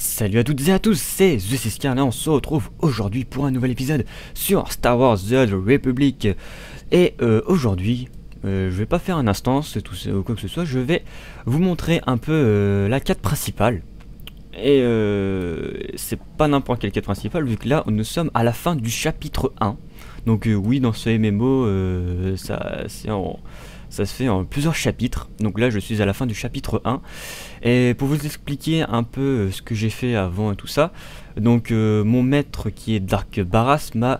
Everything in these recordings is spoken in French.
Salut à toutes et à tous, c'est TheSiscar et on se retrouve aujourd'hui pour un nouvel épisode sur Star Wars The Old Republic. Et aujourd'hui, je vais pas faire un instance ou quoi que ce soit, je vais vous montrer un peu la quête principale. Et c'est pas n'importe quelle quête principale, vu que là nous sommes à la fin du chapitre 1. Donc oui, dans ce MMO, ça se fait en plusieurs chapitres. Donc là je suis à la fin du chapitre 1. Et pour vous expliquer un peu ce que j'ai fait avant et tout ça, donc mon maître qui est Dark Barras m'a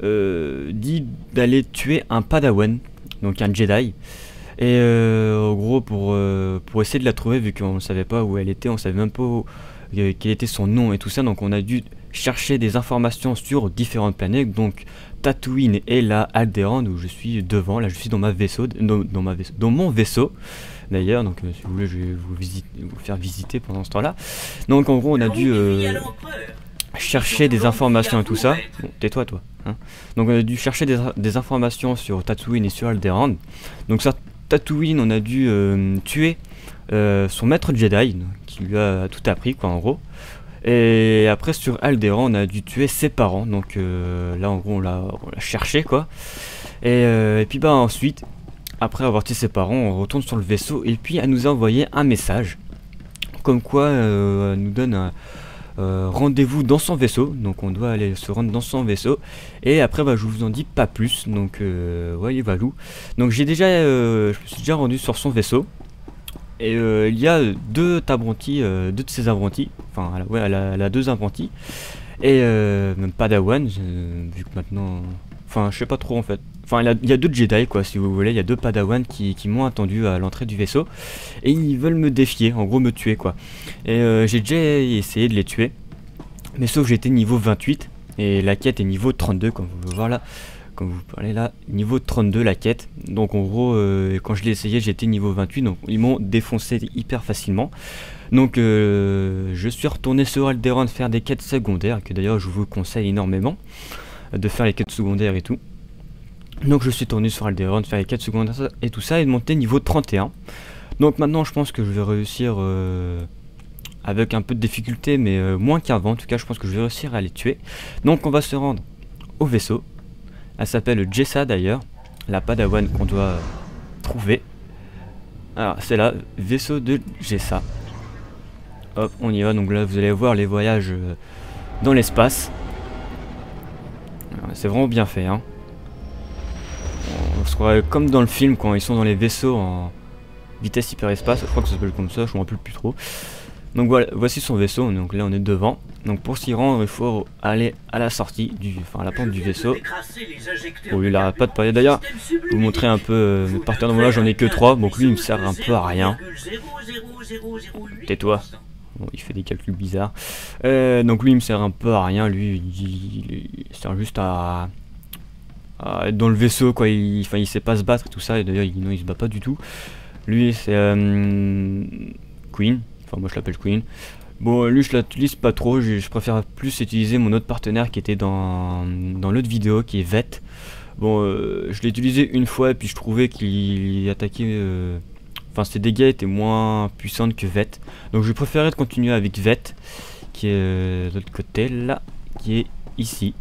dit d'aller tuer un Padawan, donc un Jedi. Et en gros pour essayer de la trouver, vu qu'on ne savait pas où elle était, on savait même pas quel était son nom et tout ça, donc on a dû chercher des informations sur différentes planètes, donc Tatooine et la Alderaan où je suis devant. Là je suis dans mon vaisseau d'ailleurs, donc si vous voulez je vais vous faire visiter pendant ce temps là. Donc en gros on a dû chercher des informations et tout ça. Bon, tais-toi toi hein. Donc on a dû chercher des informations sur Tatooine et sur Alderaan. Donc sur Tatooine on a dû tuer son maître Jedi qui lui a tout appris quoi en gros. Et après sur Alderaan on a dû tuer ses parents, donc là en gros on l'a cherché quoi. Et puis bah ensuite, après avoir tué ses parents, on retourne sur le vaisseau et puis elle nous a envoyé un message comme quoi elle nous donne un rendez-vous dans son vaisseau, donc on doit aller se rendre dans son vaisseau. Et après bah je vous en dis pas plus, donc voyez Valou. Donc je me suis déjà rendu sur son vaisseau. Et il y a deux de ses apprentis, enfin ouais, elle a deux apprentis, et même Padawan, vu que maintenant, enfin je sais pas trop en fait, enfin il y a deux Jedi quoi si vous voulez, il y a deux Padawan qui m'ont attendu à l'entrée du vaisseau, et ils veulent me défier, en gros me tuer quoi. Et j'ai déjà essayé de les tuer, mais sauf j'étais niveau 28, et la quête est niveau 32 comme vous pouvez voir là. Comme vous parlez là, niveau 32 la quête. Donc en gros quand je l'ai essayé j'étais niveau 28, donc ils m'ont défoncé hyper facilement. Donc je suis retourné sur Alderaan faire des quêtes secondaires, que d'ailleurs je vous conseille énormément de faire les quêtes secondaires et tout. Donc je suis tourné sur Alderaan faire les quêtes secondaires et tout ça, et de monter niveau 31. Donc maintenant je pense que je vais réussir avec un peu de difficulté, mais moins qu'avant. En tout cas je pense que je vais réussir à les tuer. Donc on va se rendre au vaisseau. Elle s'appelle Jessa d'ailleurs, la Padawan qu'on doit trouver. Alors c'est là, vaisseau de Jessa. Hop, on y va. Donc là vous allez voir les voyages dans l'espace. C'est vraiment bien fait hein. On se croirait comme dans le film quand ils sont dans les vaisseaux en vitesse hyperespace. Je crois que ça s'appelle comme ça, je me rappelle plus trop. Donc voilà, voici son vaisseau, donc là on est devant. Donc pour s'y rendre il faut aller à la sortie à la porte du vaisseau. Bon lui il arrête pas de parler d'ailleurs. Vous montrer un peu mes partenaires, donc là j'en ai que 3, donc lui il me sert un peu à rien. Tais-toi. Bon, il fait des calculs bizarres. Donc lui il me sert un peu à rien, lui il sert juste à être dans le vaisseau quoi, il sait pas se battre et tout ça, et d'ailleurs il se bat pas du tout. Lui c'est Queen. Enfin moi je l'appelle Queen. Bon lui je l'utilise pas trop, je préfère plus utiliser mon autre partenaire qui était dans l'autre vidéo qui est Vett. Bon je l'ai utilisé une fois et puis je trouvais qu'il attaquait, enfin ses dégâts étaient moins puissants que Vett. Donc je préférais de continuer avec Vett qui est de l'autre côté là, qui est ici.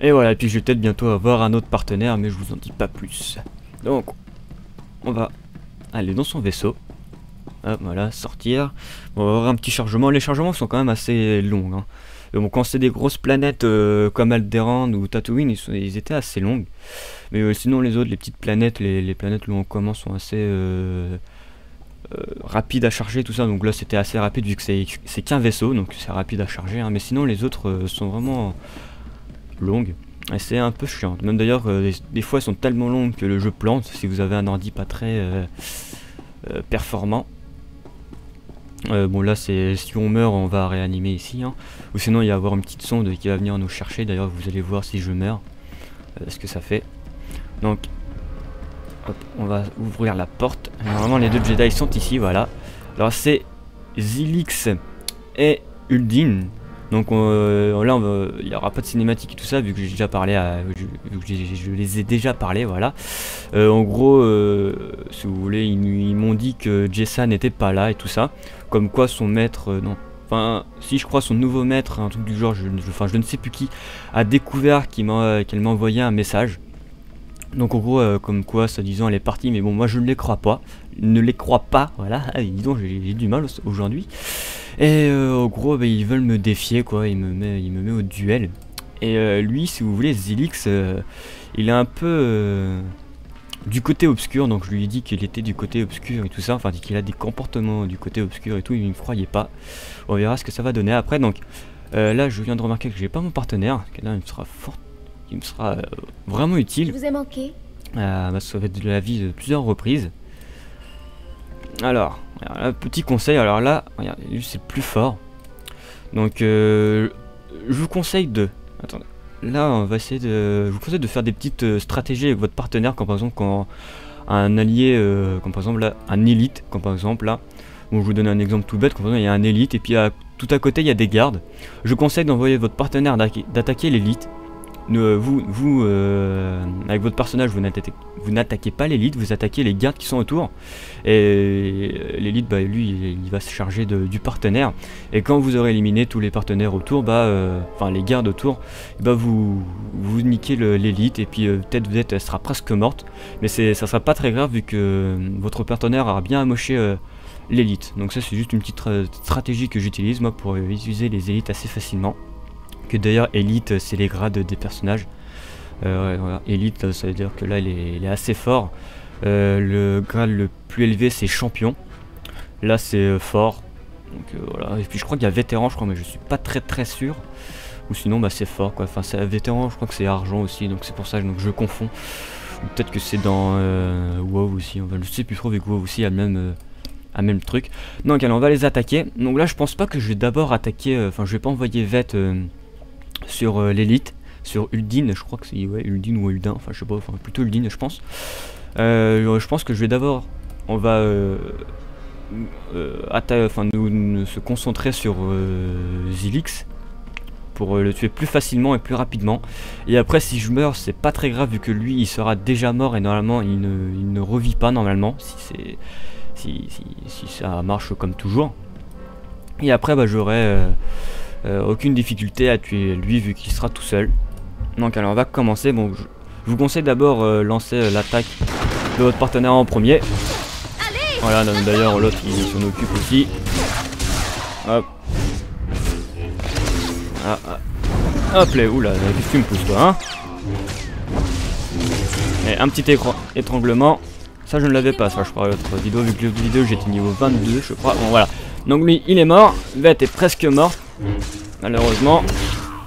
Et voilà, et puis je vais peut-être bientôt avoir un autre partenaire, mais je vous en dis pas plus. Donc on va aller dans son vaisseau. Hop, voilà, sortir. Bon, on va avoir un petit chargement. Les chargements sont quand même assez longs hein. Bon, quand c'est des grosses planètes comme Alderaan ou Tatooine, ils étaient assez longues. Mais sinon les autres, les petites planètes, les planètes où on commence sont assez rapides à charger tout ça. Donc là c'était assez rapide vu que c'est qu'un vaisseau, donc c'est rapide à charger hein. Mais sinon les autres sont vraiment longues. Et c'est un peu chiant. Même d'ailleurs des fois elles sont tellement longues que le jeu plante si vous avez un ordi pas très performant. Bon là c'est si on meurt on va réanimer ici hein. Ou sinon il va y avoir une petite sonde qui va venir nous chercher. D'ailleurs vous allez voir si je meurs ce que ça fait. Donc hop, on va ouvrir la porte. Normalement les deux Jedi sont ici, voilà. Alors c'est Zilix et Uldin. Donc là il n'y aura pas de cinématique et tout ça vu que j'ai déjà parlé vu que je les ai déjà parlé, voilà. En gros si vous voulez ils m'ont dit que Jessa n'était pas là et tout ça, comme quoi son maître non, enfin si je crois son nouveau maître, un truc du genre, je ne sais plus qui, a découvert qu'elle m'a envoyé un message. Donc en gros comme quoi soi-disant elle est partie, mais bon moi je ne les crois pas, voilà. Dis donc j'ai du mal aujourd'hui. Et en gros bah, ils veulent me défier quoi, il me met au duel. Et lui si vous voulez Zilix il est un peu du côté obscur, donc je lui ai dit qu'il était du côté obscur et tout ça, enfin qu'il a des comportements du côté obscur et tout, il ne me croyait pas. On verra ce que ça va donner après. Donc là je viens de remarquer que j'ai pas mon partenaire, que là il me sera vraiment utile. Je vous ai manqué. Bah, ça va être de la vie de plusieurs reprises. Alors, un petit conseil, alors là, regardez, lui c'est plus fort. Donc, je vous conseille de... Attendez, là on va essayer de... Je vous conseille de faire des petites stratégies avec votre partenaire, comme par exemple quand un allié, comme par exemple là, un élite, comme par exemple là. Bon, je vous donne un exemple tout bête, comme par exemple il y a un élite et puis tout à côté il y a des gardes. Je conseille d'envoyer votre partenaire d'attaquer l'élite. Avec votre personnage vous n'attaquez pas l'élite, vous attaquez les gardes qui sont autour. Et l'élite bah lui il va se charger du partenaire. Et quand vous aurez éliminé tous les partenaires autour, enfin les gardes autour, bah vous niquez l'élite. Et puis peut-être elle sera presque morte, mais ça sera pas très grave vu que votre partenaire aura bien amoché l'élite. Donc ça c'est juste une petite stratégie que j'utilise moi pour utiliser les élites assez facilement. Que d'ailleurs élite c'est les grades des personnages. Voilà. Élite ça veut dire que là il est assez fort. Le grade le plus élevé c'est champion. Là c'est fort. Donc voilà. Et puis je crois qu'il y a vétéran je crois, mais je suis pas très sûr. Ou sinon bah c'est fort quoi. Enfin c'est vétéran, je crois que c'est argent aussi, donc c'est pour ça donc je confonds. Ou peut-être que c'est dans WoW aussi. Enfin, je sais plus trop, vu que WoW aussi a le même truc. Donc allez on va les attaquer. Donc là je pense pas que je vais d'abord attaquer. Enfin je vais pas envoyer Veth sur l'élite, sur Uldin, je crois que c'est Uldin ou Uldin, enfin je sais pas, enfin plutôt Uldin je pense. Je pense que je vais d'abord, on va se concentrer sur Zilix pour le tuer plus facilement et plus rapidement. Et après si je meurs c'est pas très grave vu que lui il sera déjà mort et normalement il ne revit pas normalement si ça marche comme toujours. Et après bah j'aurai aucune difficulté à tuer lui vu qu'il sera tout seul. Donc alors on va commencer. Bon je vous conseille d'abord lancer l'attaque de votre partenaire en premier. Voilà, d'ailleurs l'autre il s'en occupe aussi. Hop. Hop là, oula, qu'est-ce que tu me pousses toi hein. Et un petit étranglement. Ça je ne l'avais pas ça je crois l'autre vidéo, vu que l'autre vidéo j'étais niveau 22 je crois. Bon voilà. Donc lui il est mort. Veth est presque mort. Malheureusement.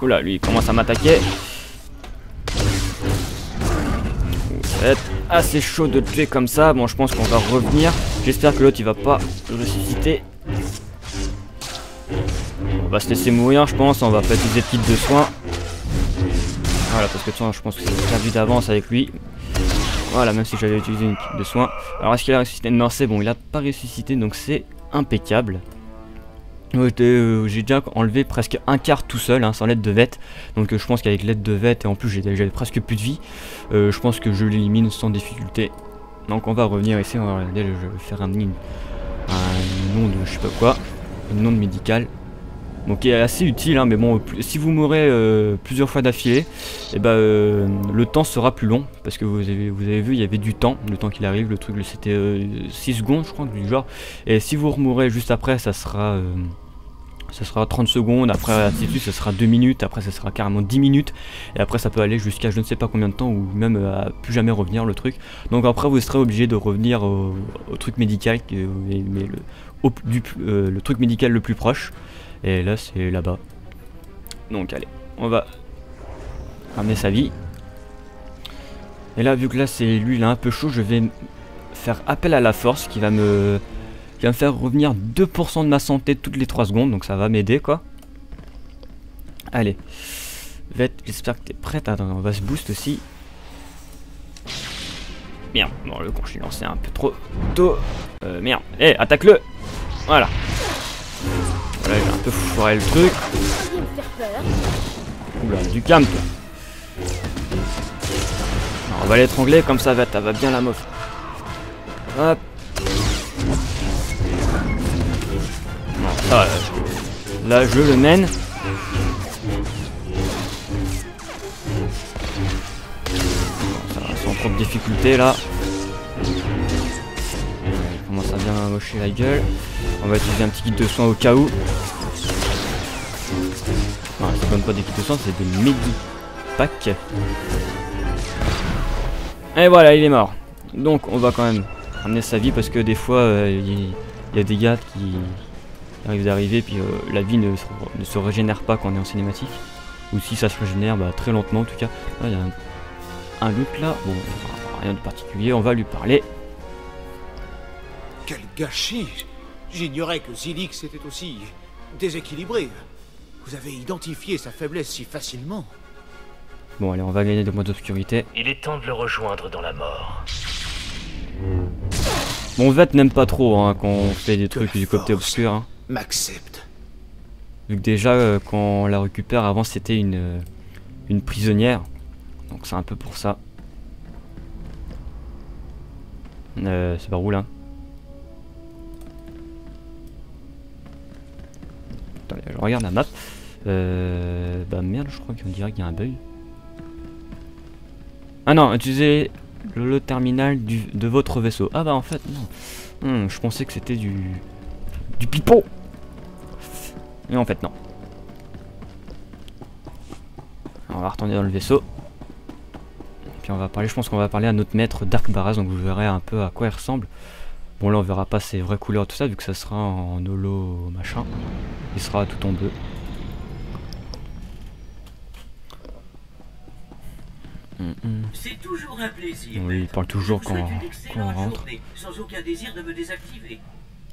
Oula, lui il commence à m'attaquer. Ça va être assez chaud de le tuer comme ça. Bon je pense qu'on va revenir. J'espère que l'autre il va pas ressusciter. On va se laisser mourir je pense. On va pas utiliser de kit de soins. Voilà parce que de toute façon je pense que c'est perdu d'avance avec lui. Voilà, même si j'avais utilisé une kit de soins. Alors est-ce qu'il a ressuscité? Non c'est bon, il a pas ressuscité donc c'est impeccable. J'ai déjà enlevé presque un quart tout seul hein, sans l'aide de Veth. Donc je pense qu'avec l'aide de Veth et en plus j'avais presque plus de vie, je pense que je l'élimine sans difficulté. Donc on va revenir ici, on va regarder, je vais faire un nom de je sais pas quoi, un nom de médical. Donc qui est assez utile hein, mais bon si vous mourrez plusieurs fois d'affilée, et le temps sera plus long. Parce que vous avez vu il y avait du temps, le temps qu'il arrive, le truc c'était 6 secondes je crois du genre. Et si vous remourrez juste après ça sera 30 secondes, après ainsi de suite ça sera 2 minutes, après ça sera carrément 10 minutes. Et après ça peut aller jusqu'à je ne sais pas combien de temps ou même à plus jamais revenir le truc. Donc après vous serez obligé de revenir au truc médical, mais le truc médical le plus proche. Et là c'est là-bas. Donc allez, on va ramener sa vie. Et là vu que là c'est lui il est un peu chaud, je vais faire appel à la force qui va me faire revenir 2% de ma santé toutes les 3 secondes. Donc ça va m'aider quoi. Allez Veth, j'espère que t'es prête. Attends, on va se boost aussi. Merde, bon le con je l'ai lancé un peu trop tôt. Merde, attaque-le. Voilà. Voilà, j'ai un peu foiré le truc. Oula, du calme toi. Alors, on va l'étrangler comme ça, elle va bien la meuf. Hop. Non, ça, là je le mène. Bon, ça va, sans trop de difficultés là. Il commence à bien mocher la gueule. On va utiliser un petit kit de soins au cas où. Non, c'est même pas des kits de soins, c'est des medi-packs. Et voilà, il est mort. Donc on va quand même ramener sa vie parce que des fois il y a des gars qui arrivent d'arriver puis la vie ne se régénère pas quand on est en cinématique. Ou si ça se régénère très lentement en tout cas. Là il y a un doute là. Bon, rien de particulier, on va lui parler. Quel gâchis! J'ignorais que Zilix était aussi déséquilibré. Vous avez identifié sa faiblesse si facilement. Bon allez, on va gagner des mois d'obscurité. Il est temps de le rejoindre dans la mort. Bon, Vette n'aime pas trop hein, quand on fait des trucs du côté obscur. Hein. M'accepte. Vu que déjà quand on la récupère avant c'était une prisonnière. Donc c'est un peu pour ça. C'est par où là? Attends, je regarde la map. Bah merde, je crois qu'on dirait qu'il y a un bug. Ah non, utilisez le terminal de votre vaisseau. Ah bah en fait non. Je pensais que c'était du pipeau. Mais en fait non. Alors, on va retourner dans le vaisseau. Puis on va parler, je pense qu'on va parler à notre maître Dark Baras, donc vous verrez un peu à quoi il ressemble. Bon là on verra pas ses vraies couleurs tout ça vu que ça sera en holo machin. Il sera tout en bleu. C'est toujours un plaisir. Oui, il parle toujours quand on rentre. Sans aucun désir de me désactiver.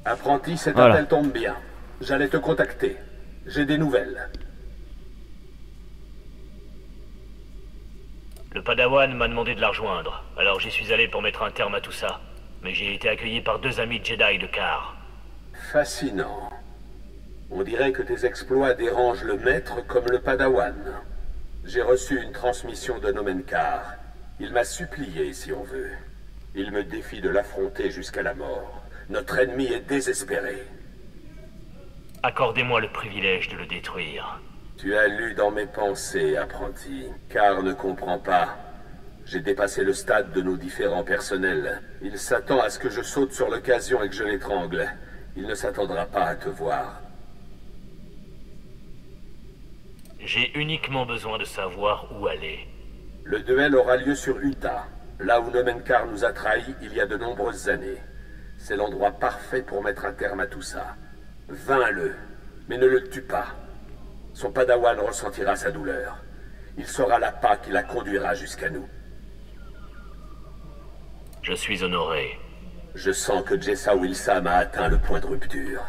Apprenti, cet Voilà. appel tombe bien. J'allais te contacter. J'ai des nouvelles. Le Padawan m'a demandé de la rejoindre, alors j'y suis allé pour mettre un terme à tout ça. Mais j'ai été accueilli par 2 amis Jedi de Car. Fascinant. On dirait que tes exploits dérangent le maître comme le Padawan. J'ai reçu une transmission de Nomenkar. Il m'a supplié, si on veut. Il me défie de l'affronter jusqu'à la mort. Notre ennemi est désespéré. Accordez-moi le privilège de le détruire. Tu as lu dans mes pensées, apprenti. Car ne comprend pas. J'ai dépassé le stade de nos différents personnels. Il s'attend à ce que je saute sur l'occasion et que je l'étrangle. Il ne s'attendra pas à te voir. J'ai uniquement besoin de savoir où aller. Le duel aura lieu sur Utah, là où Nomenkar nous a trahis il y a de nombreuses années. C'est l'endroit parfait pour mettre un terme à tout ça. Vains-le, mais ne le tue pas. Son Padawan ressentira sa douleur. Il sera l'appât qui la conduira jusqu'à nous. Je suis honoré. Je sens que Jessa Wilsam a atteint le point de rupture.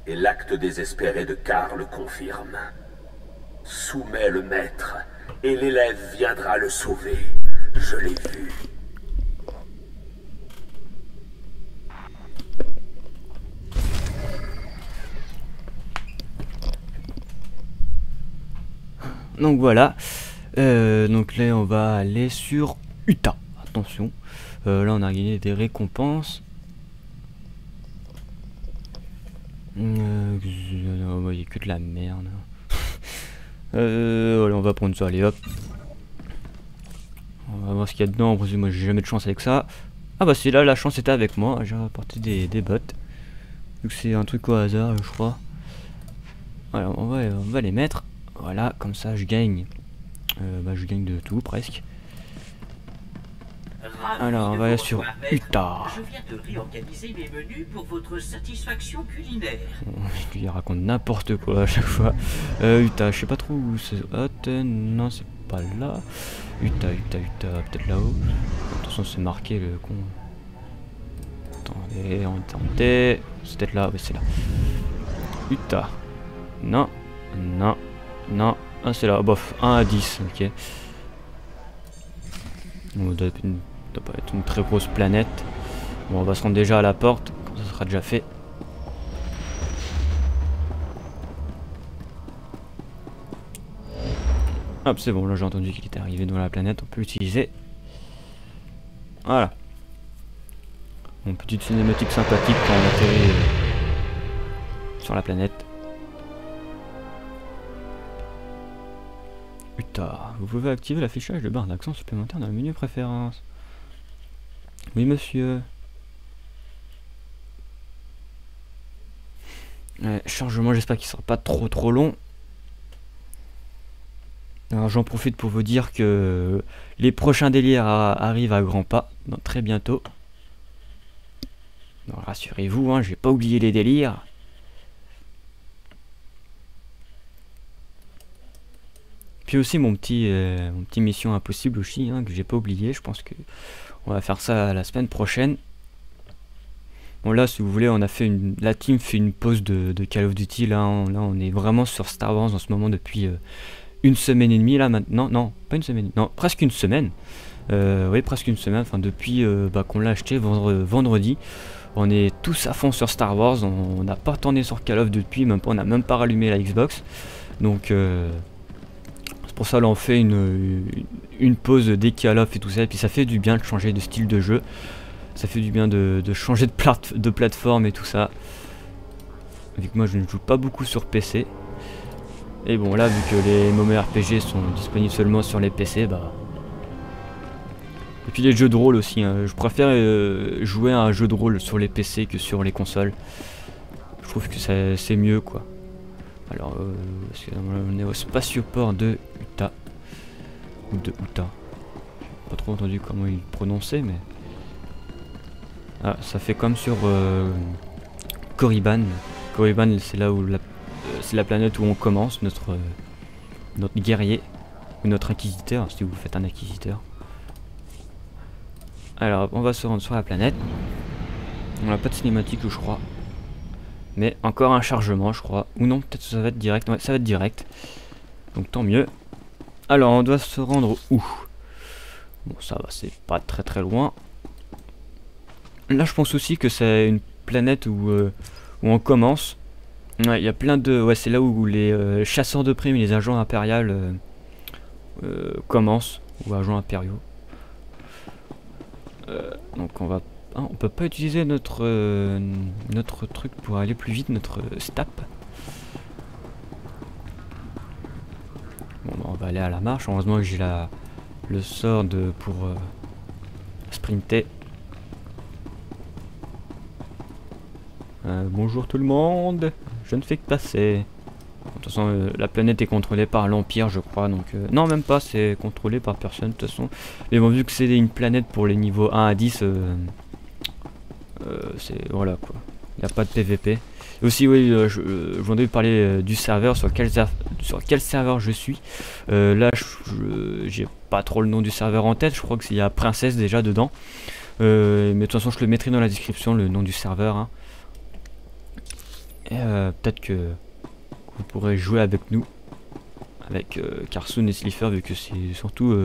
Et l'acte désespéré de Car le confirme. Soumets le maître, et l'élève viendra le sauver. Je l'ai vu. Donc voilà. Donc là on va aller sur Utah. Attention. Là on a gagné des récompenses. Il y a que de la merde. Allez, on va prendre ça, allez hop. On va voir ce qu'il y a dedans. Moi j'ai jamais de chance avec ça. Ah bah c'est là, la chance était avec moi. J'ai rapporté des bottes. Donc c'est un truc au hasard je crois. Voilà, on va les mettre. Voilà, comme ça je gagne. Je gagne de tout presque. Alors on va aller sur Utah. Je viens de réorganiser mes menus pour votre satisfaction culinaire. Je lui raconte n'importe quoi à chaque fois. Utah, je sais pas trop où c'est. Non, c'est pas là. Utah, peut-être là-haut. De toute façon, c'est marqué le con. Attendez. C'est peut-être là, ouais, c'est là. Utah. Non. Ah, c'est là. Bof, 1 à 10, ok. On doit pas être une très grosse planète. Bon, on va se rendre déjà à la porte, quand ça sera déjà fait. Hop, c'est bon, là j'ai entendu qu'il était arrivé dans la planète, on peut l'utiliser. Voilà. Une petite cinématique sympathique quand on atterrit sur la planète. Putain, vous pouvez activer l'affichage de barre d'accent supplémentaire dans le menu préférences. Oui monsieur. Chargement, j'espère qu'il sera pas trop long. Alors j'en profite pour vous dire que les prochains délires arrivent à grands pas, dans très bientôt. Donc rassurez-vous, hein, j'ai pas oublié les délires. Puis aussi mon petit mission impossible aussi, hein, que j'ai pas oublié. Je pense que on va faire ça la semaine prochaine. Bon là, si vous voulez, on a fait la team fait une pause de Call of Duty. Là, on est vraiment sur Star Wars en ce moment depuis une semaine et demie là maintenant. Non, pas une semaine, non, presque une semaine. Oui, presque une semaine. Enfin, depuis qu'on l'a acheté vendredi. On est tous à fond sur Star Wars. On n'a pas tourné sur Call of depuis, on n'a même pas rallumé la Xbox. Donc c'est pour ça là on fait une pause des Call of et tout ça. Et puis ça fait du bien de changer de style de jeu. Ça fait du bien de changer de plateforme et tout ça. Vu que moi je ne joue pas beaucoup sur PC. Et bon là, vu que les MMORPG sont disponibles seulement sur les PC, bah... Et puis les jeux de rôle aussi, hein. Je préfère jouer à un jeu de rôle sur les PC que sur les consoles. Je trouve que c'est mieux quoi. Alors, on est au spatioport de Utah. Ou de Utah. J'ai pas trop entendu comment il prononçait, mais... Ah, ça fait comme sur Korriban. Korriban, c'est là où c'est la planète où on commence, notre guerrier. Ou notre inquisiteur, si vous faites un inquisiteur. Alors, on va se rendre sur la planète. On n'a pas de cinématique, je crois. Mais encore un chargement, je crois. Ou non, peut-être ça va être direct. Ouais, ça va être direct. Donc tant mieux. Alors, on doit se rendre où? Bon, ça va, c'est pas très loin. Là, je pense aussi que c'est une planète où on commence. Ouais, il y a plein de... Ouais, c'est là où les chasseurs de primes et les agents impériaux commencent. Ou agents impériaux. Donc on va... Ah, on peut pas utiliser notre truc pour aller plus vite, notre STAP. Bon, bah, on va aller à la marche. Heureusement que j'ai le sort pour sprinter. Bonjour tout le monde, je ne fais que passer. De toute façon, la planète est contrôlée par l'Empire, je crois. Donc, non, même pas, c'est contrôlé par personne, de toute façon. Mais bon, vu que c'est une planète pour les niveaux 1 à 10, c'est... Voilà, quoi. Il n'y a pas de PVP. Et aussi, oui, je voulais parler du serveur, sur quel serveur je suis. Là, j'ai pas trop le nom du serveur en tête. Je crois qu'il y a Princesse déjà dedans. Mais de toute façon, je le mettrai dans la description, le nom du serveur. Hein. Et peut-être que vous pourrez jouer avec nous, avec Carsoon et Slifer, vu que c'est surtout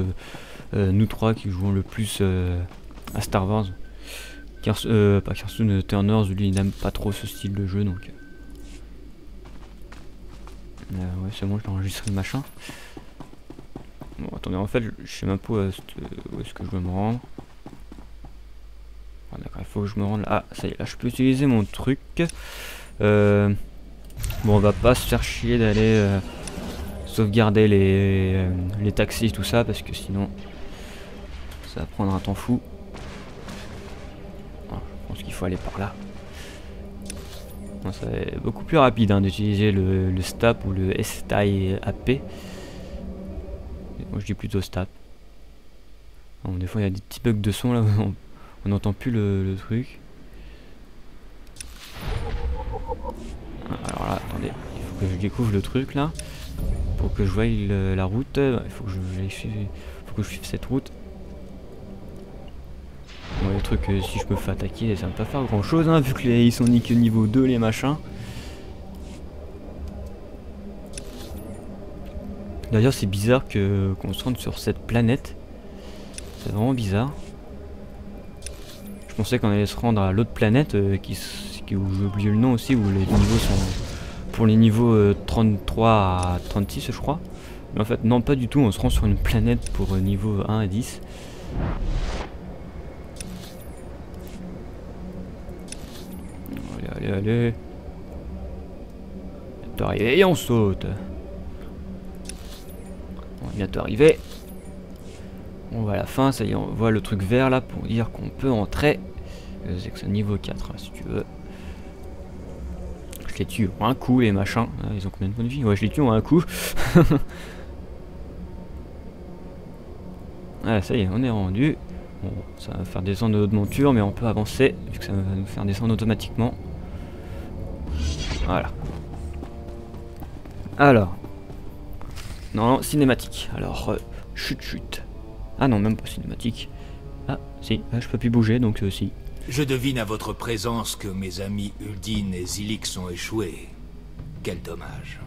nous trois qui jouons le plus à Star Wars. Pas Carsoon, Turners, lui il n'aime pas trop ce style de jeu, donc ouais, c'est bon, je vais enregistrer le machin. Bon, attendez, en fait je sais même pas où est-ce que je vais me rendre. Ah, d'accord, il faut que je me rende là. Ah, ça y est, là je peux utiliser mon truc. Bon, on va pas se faire chier d'aller sauvegarder les taxis, tout ça, parce que sinon ça va prendre un temps fou. Alors, je pense qu'il faut aller par là. Bon, ça va être beaucoup plus rapide hein, d'utiliser le STAP ou le STAP. Moi je dis plutôt STAP. Bon, des fois il y a des petits bugs de son là, on n'entend plus le truc. Alors là, attendez, il faut que je découvre le truc là. Pour que je voie la route, il faut que je suive cette route. Bon, les trucs, si je me fais attaquer, ça va pas faire grand chose, hein, vu que ils sont niqués niveau 2, les machins. D'ailleurs, c'est bizarre qu'on se rende sur cette planète. C'est vraiment bizarre. Je pensais qu'on allait se rendre à l'autre planète, où j'ai oublié le nom aussi, où les niveaux sont pour les niveaux 33 à 36, je crois. Mais en fait, non, pas du tout. On se rend sur une planète pour niveau 1 à 10. Allez, allez. Bientôt arrivé et on saute. On est bientôt arrivé. On va à la fin, ça y est, on voit le truc vert là pour dire qu'on peut entrer. C'est que c'est niveau 4 hein, si tu veux. Je les tue en un coup les machins. Ah, ils ont combien de points de vie? Ouais, je les tue en un coup. Ah, ça y est, on est rendu. Bon, ça va faire descendre notre monture, mais on peut avancer vu que ça va nous faire descendre automatiquement. Voilà. Alors. Non, cinématique. Alors, chute. Ah non, même pas cinématique. Ah, si, je peux plus bouger, donc si. Je devine à votre présence que mes amis Uldin et Zilix ont échoué. Quel dommage.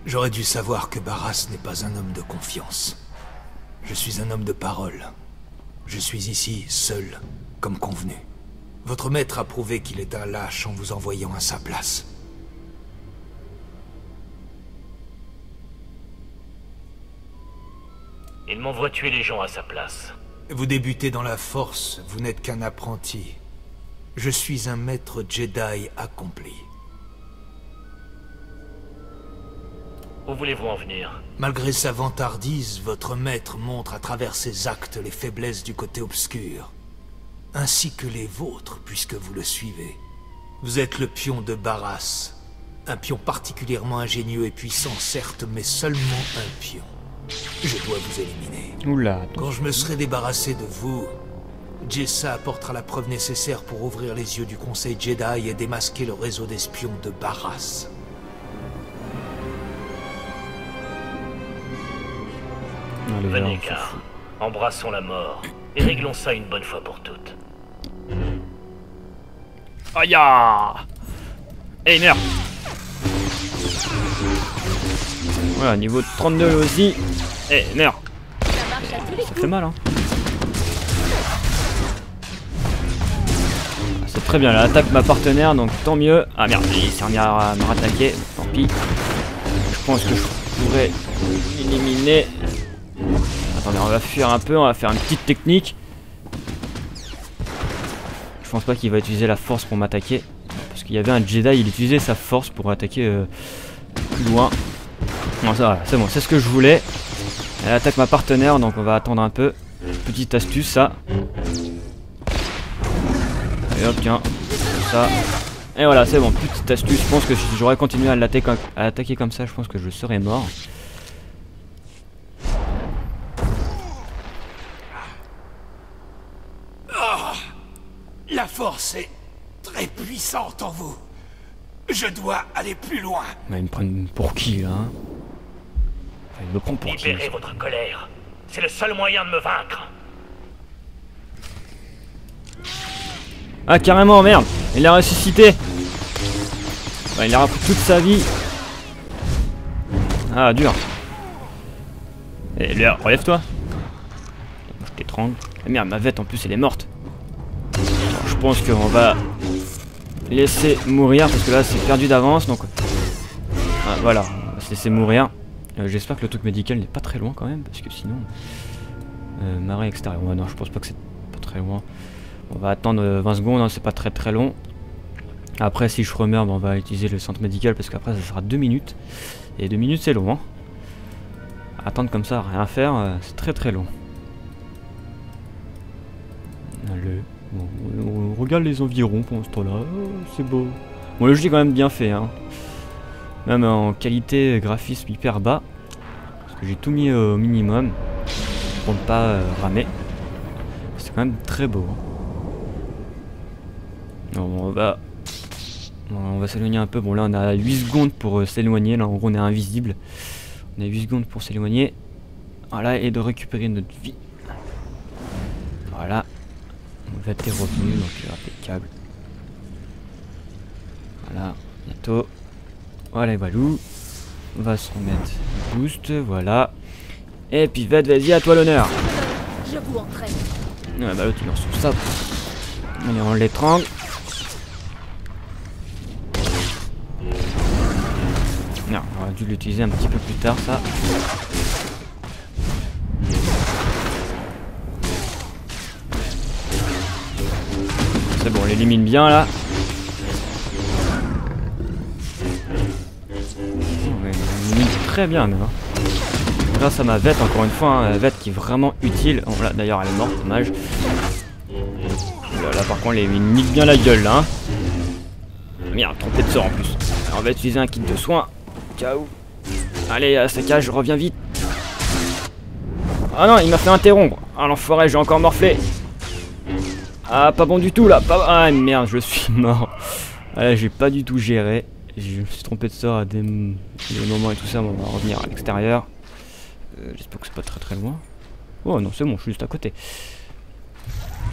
J'aurais dû savoir que Barras n'est pas un homme de confiance. Je suis un homme de parole. Je suis ici, seul, comme convenu. Votre maître a prouvé qu'il est un lâche en vous envoyant à sa place. Il m'envoie tuer les gens à sa place. Vous débutez dans la force, vous n'êtes qu'un apprenti. Je suis un maître Jedi accompli. Où voulez-vous en venir? Malgré sa vantardise, votre maître montre à travers ses actes les faiblesses du côté obscur. Ainsi que les vôtres, puisque vous le suivez. Vous êtes le pion de Barras. Un pion particulièrement ingénieux et puissant, certes, mais seulement un pion. Je dois vous éliminer. Oula. Quand je me serai débarrassé de vous, Jessa apportera la preuve nécessaire pour ouvrir les yeux du Conseil Jedi et démasquer le réseau d'espions de Barras. Allez, Venez, car embrassons la mort et réglons ça une bonne fois pour toutes. Aïe! Eh merde! Voilà, niveau 32 aussi. Eh merde! Ça fait mal, hein. C'est très bien, elle attaque ma partenaire, donc tant mieux. Ah merde, il s'est remis à me rattaquer, tant pis. Je pense que je pourrais l'éliminer. Attendez, on va fuir un peu, on va faire une petite technique. Je pense pas qu'il va utiliser la force pour m'attaquer. Parce qu'il y avait un Jedi, il utilisait sa force pour attaquer plus loin. Bon, ça va, c'est bon, c'est ce que je voulais. Elle attaque ma partenaire, donc on va attendre un peu. Petite astuce, ça. Et hop, tiens, ça. Et voilà, c'est bon, petite astuce. Je pense que si j'aurais continué à l'attaquer comme ça, je pense que je serais mort. La force est très puissante en vous. Je dois aller plus loin. Mais ils me prennent pour qui, là, hein? Enfin, ils me prennent pour qui? Libérez votre colère. C'est le seul moyen de me vaincre. Ah, carrément, merde! Il l'a ressuscité! Ouais, il a repris toute sa vie. Ah, dur. Et lui, relève-toi. Je t'étrangle. Ah, merde, ma vette en plus, elle est morte. Alors, je pense qu'on va laisser mourir parce que là, c'est perdu d'avance. Donc, ah, voilà, on va se laisser mourir. J'espère que le truc médical n'est pas très loin quand même, parce que sinon... marée extérieure. Ouais, non, je pense pas que c'est pas très loin. On va attendre 20 secondes, hein, c'est pas très long. Après, si je remeurs, on va utiliser le centre médical, parce qu'après, ça sera 2 minutes. Et 2 minutes, c'est long. Hein. Attendre comme ça, rien faire, c'est très long. Allez, bon, on regarde les environs pendant ce temps-là. Oh, c'est beau. Bon, le jeu est quand même bien fait. Hein. Même en qualité graphisme hyper bas. Parce que j'ai tout mis au minimum. Pour ne pas ramer. C'est quand même très beau. Hein. On va s'éloigner un peu. Bon, là on a 8 secondes pour s'éloigner. Là en gros on est invisible. On a 8 secondes pour s'éloigner. Voilà, et de récupérer notre vie. Voilà. On va être revenu, donc impeccable. Voilà, bientôt. Voilà, Walou. On va se remettre boost, voilà. Et puis vas-y, à toi l'honneur. Je vous entraîne. Ouais, bah l'autre il en sous ça. Allez, on l'étrangle. Non, on aurait dû l'utiliser un petit peu plus tard, ça. élimine bien là. Ouais, il élimine très bien même. Hein. Grâce à ma vette, encore une fois, hein, vette qui est vraiment utile. Oh, là d'ailleurs elle est morte, dommage. Là par contre il me nique bien la gueule là. Hein. Merde, trompé de sort en plus. Alors, on va utiliser un kit de soins. Ciao. Allez, saccage, je reviens vite. Ah non, il m'a fait interrompre. Ah l'enfoiré, j'ai encore morflé. Ah, pas bon du tout là. Pas... Ah merde, je suis mort. Ah, là, j'ai pas du tout géré. Je me suis trompé de sort à des moments et tout ça. Bon, on va revenir à l'extérieur. J'espère que c'est pas très très loin. Oh non, c'est bon, je suis juste à côté.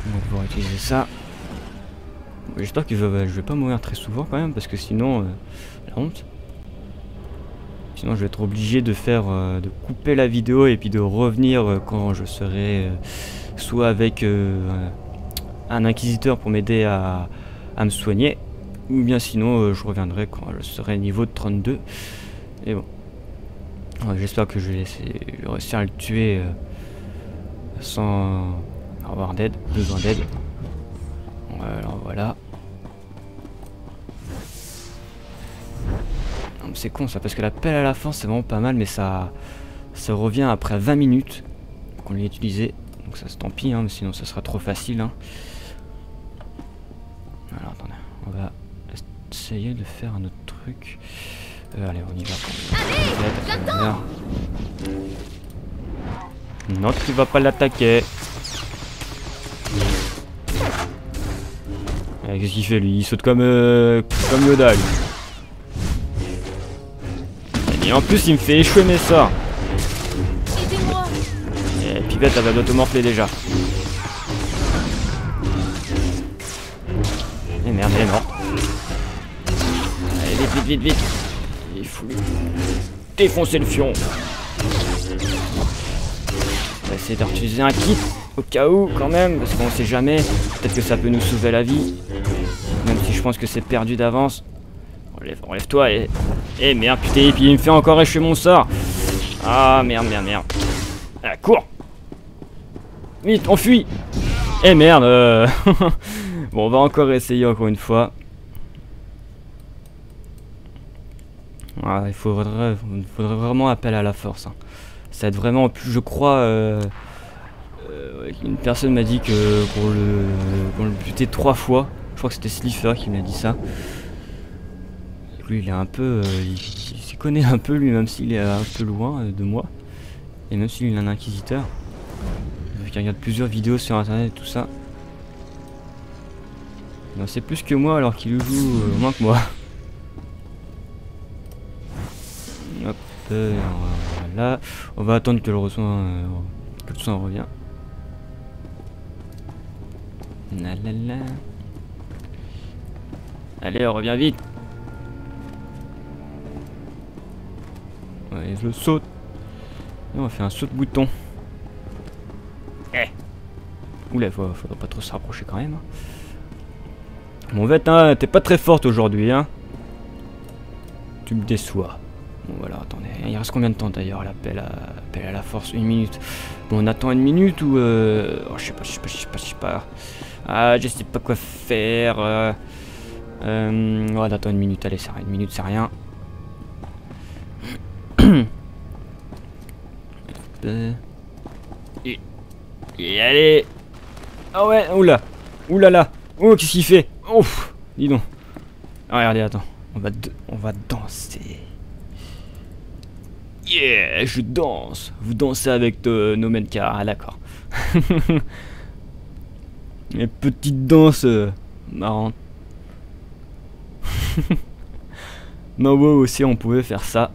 On va pouvoir utiliser ça. J'espère que je vais pas mourir très souvent quand même, parce que sinon, la honte. Sinon, je vais être obligé de faire, de couper la vidéo et puis de revenir quand je serai soit avec un inquisiteur pour m'aider à me soigner, ou bien sinon, je reviendrai quand je serai niveau de 32. Et bon, j'espère que je vais réussir à le tuer sans avoir besoin d'aide. Alors voilà. C'est con ça, parce que la pelle à la fin c'est vraiment pas mal, mais ça revient après 20 minutes qu'on l'a utilisé. Donc ça c'est tant pis, hein, mais sinon ça sera trop facile. Hein. Alors attendez, on va essayer de faire un autre truc. Allez, on y va. Non, tu vas pas l'attaquer. Qu'est-ce qu'il fait lui? Il saute comme Yoda lui. Et en plus il me fait échouer mes sorts. Et Pipette elle va d'automorphler déjà. Et merde, elle est morte. Allez, vite, vite, vite, vite. Il faut lui défoncer le fion. On va essayer d'utiliser un kit au cas où quand même, parce qu'on sait jamais. Peut-être que ça peut nous sauver la vie. Même si je pense que c'est perdu d'avance. Enlève-toi et... Eh merde, putain, et puis il me fait encore échouer mon sort. Ah merde, merde, merde. Ah, cours. Vite, on fuit. Eh merde. Bon, on va encore essayer encore une fois. Ah, il faudrait vraiment appel à la force. Hein. Ça va être vraiment, plus je crois... une personne m'a dit que pour le buter 3 fois. Je crois que c'était Slifer qui m'a dit ça. Lui il est un peu... il s'y connaît un peu lui, même s'il est un peu loin de moi. Et même s'il est un inquisiteur. Il regarde plusieurs vidéos sur internet et tout ça. Non, c'est plus que moi alors qu'il joue moins que moi. Hop, voilà. On va attendre que le son revient. La la la. Allez, on revient vite. Ouais, je saute. Et on va faire un saut de bouton. Eh. Oula, faudra pas trop se rapprocher quand même. Bon, Vette, hein, t'es pas très forte aujourd'hui, hein. Tu me déçois. Bon, voilà, attendez. Il reste combien de temps d'ailleurs à l'appel à la force? 1 minute. Bon, on attend 1 minute ou... Oh, je sais pas. Ah, je sais pas quoi faire. On va attendre 1 minute. Allez, 1 minute, c'est rien. Et allez. Ah ouais, oula. Oulala. Oh, qu'est-ce qu'il fait? Ouf, dis donc. Ah, regardez, attends. On va danser. Yeah, je danse. Vous dansez avec No Man's Sky. Ah, d'accord. Les petites danses marrantes. Non, wow, aussi, on pouvait faire ça.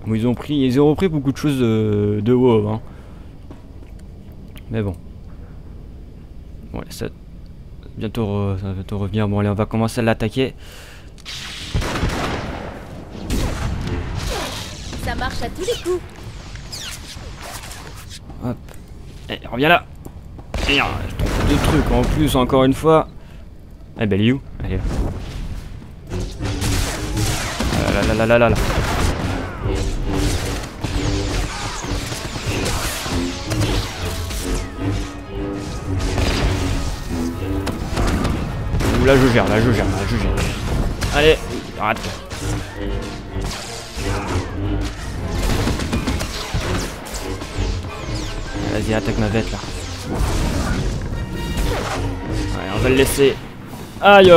Bon, ils ont repris beaucoup de choses de WoW, hein. Mais bon. Bon, ça va bientôt revenir. Bon, allez, on va commencer à l'attaquer. Ça marche à tous les coups. Hop. Allez, reviens là. Merde, je trompe 2 trucs en plus, encore une fois. Eh ben, il est où? Allez. Là. là je gère, là je gère. Allez, arrête. Vas-y, attaque ma bête là. Ouais, on va le laisser. Aïe.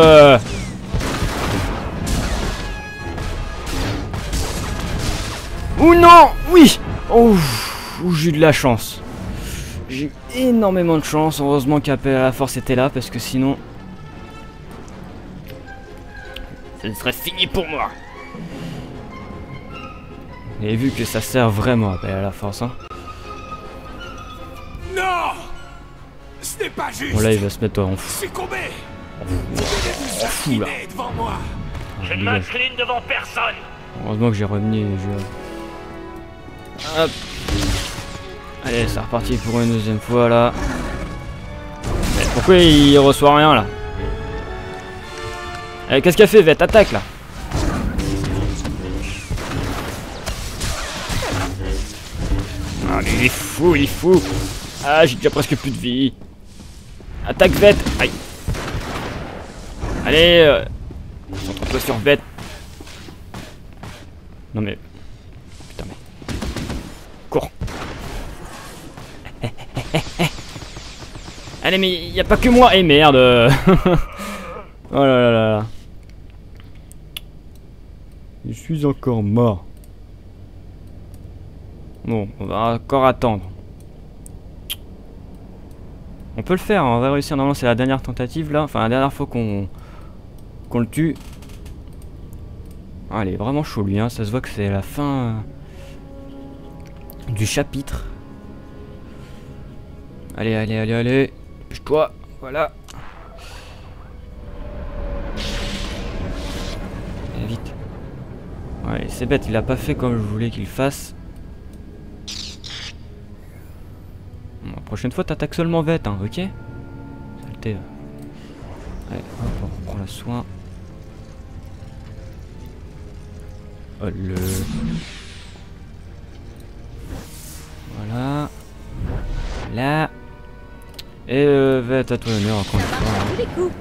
Ouh non. Oui. Oh, j'ai eu de la chance. J'ai eu énormément de chance. Heureusement qu'appel à la force était là, parce que sinon ça serait fini pour moi. Et vu que ça sert vraiment à appel à la force, hein. Non! Ce n'est pas juste! Bon là il va se mettre en fou. Succombez! En fou là. Devant moi! Je ne m'incline devant personne. Heureusement que j'ai remis les jeux. Hop. Allez, c'est reparti pour une deuxième fois là. Mais pourquoi il reçoit rien là? Allez, qu'est-ce qu'elle fait, Vette? Attaque là. Ah, mais il est fou, il est fou. Ah, j'ai déjà presque plus de vie. Attaque Vette. Aïe. Allez, concentre-toi sur Vette. Non mais... Putain mais... Cours. Allez mais il n'y a pas que moi. Eh merde. Oh là là là. Je suis encore mort. Bon, on va encore attendre. On peut le faire, on va réussir. Normalement c'est la dernière tentative là. Enfin la dernière fois qu'on le tue. Ah, il est vraiment chaud lui, hein. Ça se voit que c'est la fin du chapitre. Allez, allez, allez, allez. Dépêche-toi, voilà. Allez, vite. Ouais, c'est bête, il a pas fait comme je voulais qu'il fasse. Bon, la prochaine fois, t'attaques seulement Vette, hein, ok? Saleté. Allez, hop, on reprend le soin. Oh, le... Voilà. Là. Et Vette à toi l'honneur encore une fois. Tous les coups.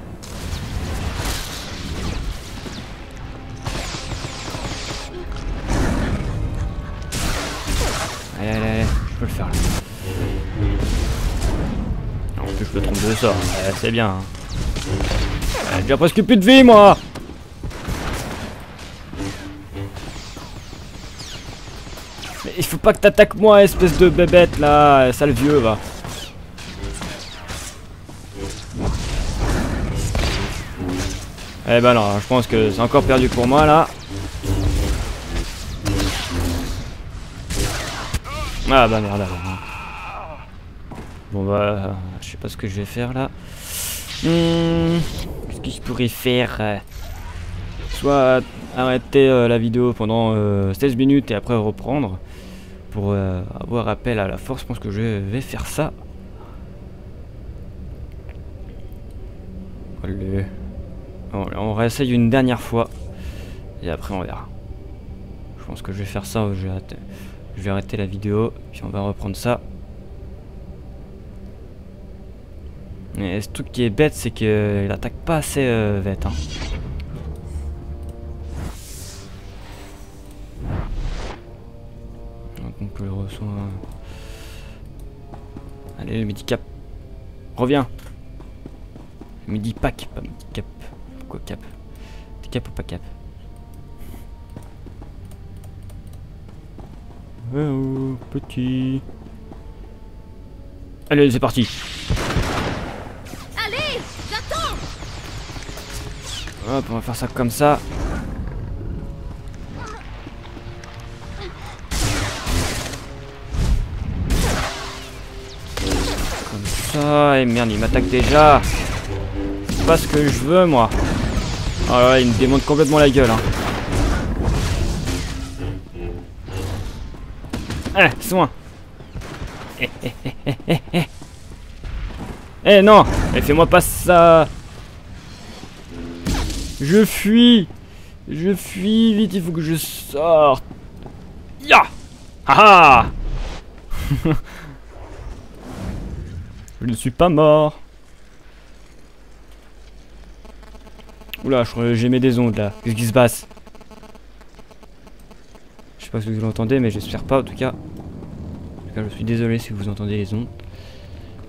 Allez, allez, allez, je peux le faire là. En plus, je me trompe de sort. C'est bien. Hein. J'ai déjà presque plus de vie, moi. Mais il faut pas que t'attaques moi, espèce de bébête là. Sale vieux, va. Eh ben non, je pense que c'est encore perdu pour moi là. Ah bah merde alors. Bon bah, je sais pas ce que je vais faire là. Qu'est-ce que je pourrais faire? Soit arrêter la vidéo pendant 16 minutes et après reprendre. Pour avoir appel à la force, je pense que je vais faire ça. Allez. Bon, on réessaye une dernière fois. Et après on verra. Je pense que je vais faire ça. Je vais arrêter la vidéo. Puis on va reprendre ça. Et ce truc qui est bête, c'est qu'il attaque pas assez Vette. Hein. Donc on peut le recevoir. Allez, le midi cap. Reviens. Midi pack, pas midi cap. Pourquoi cap? T'es cap ou pas cap? Oh, petit. Allez, c'est parti. Allez, j'attends. Hop, on va faire ça comme ça. Comme ça. Et merde, il m'attaque déjà. C'est pas ce que je veux, moi. Oh là là, il me démonte complètement la gueule. Hein. Eh, soin. Eh non, fais-moi pas ça. Je fuis. Je fuis, vite, il faut que je sorte. Ya. Haha. Je ne suis pas mort. Oula, j'émets des ondes là. Qu'est-ce qui se passe? Je sais pas si vous l'entendez, mais j'espère pas en tout cas. En tout cas, je suis désolé si vous entendez les ondes.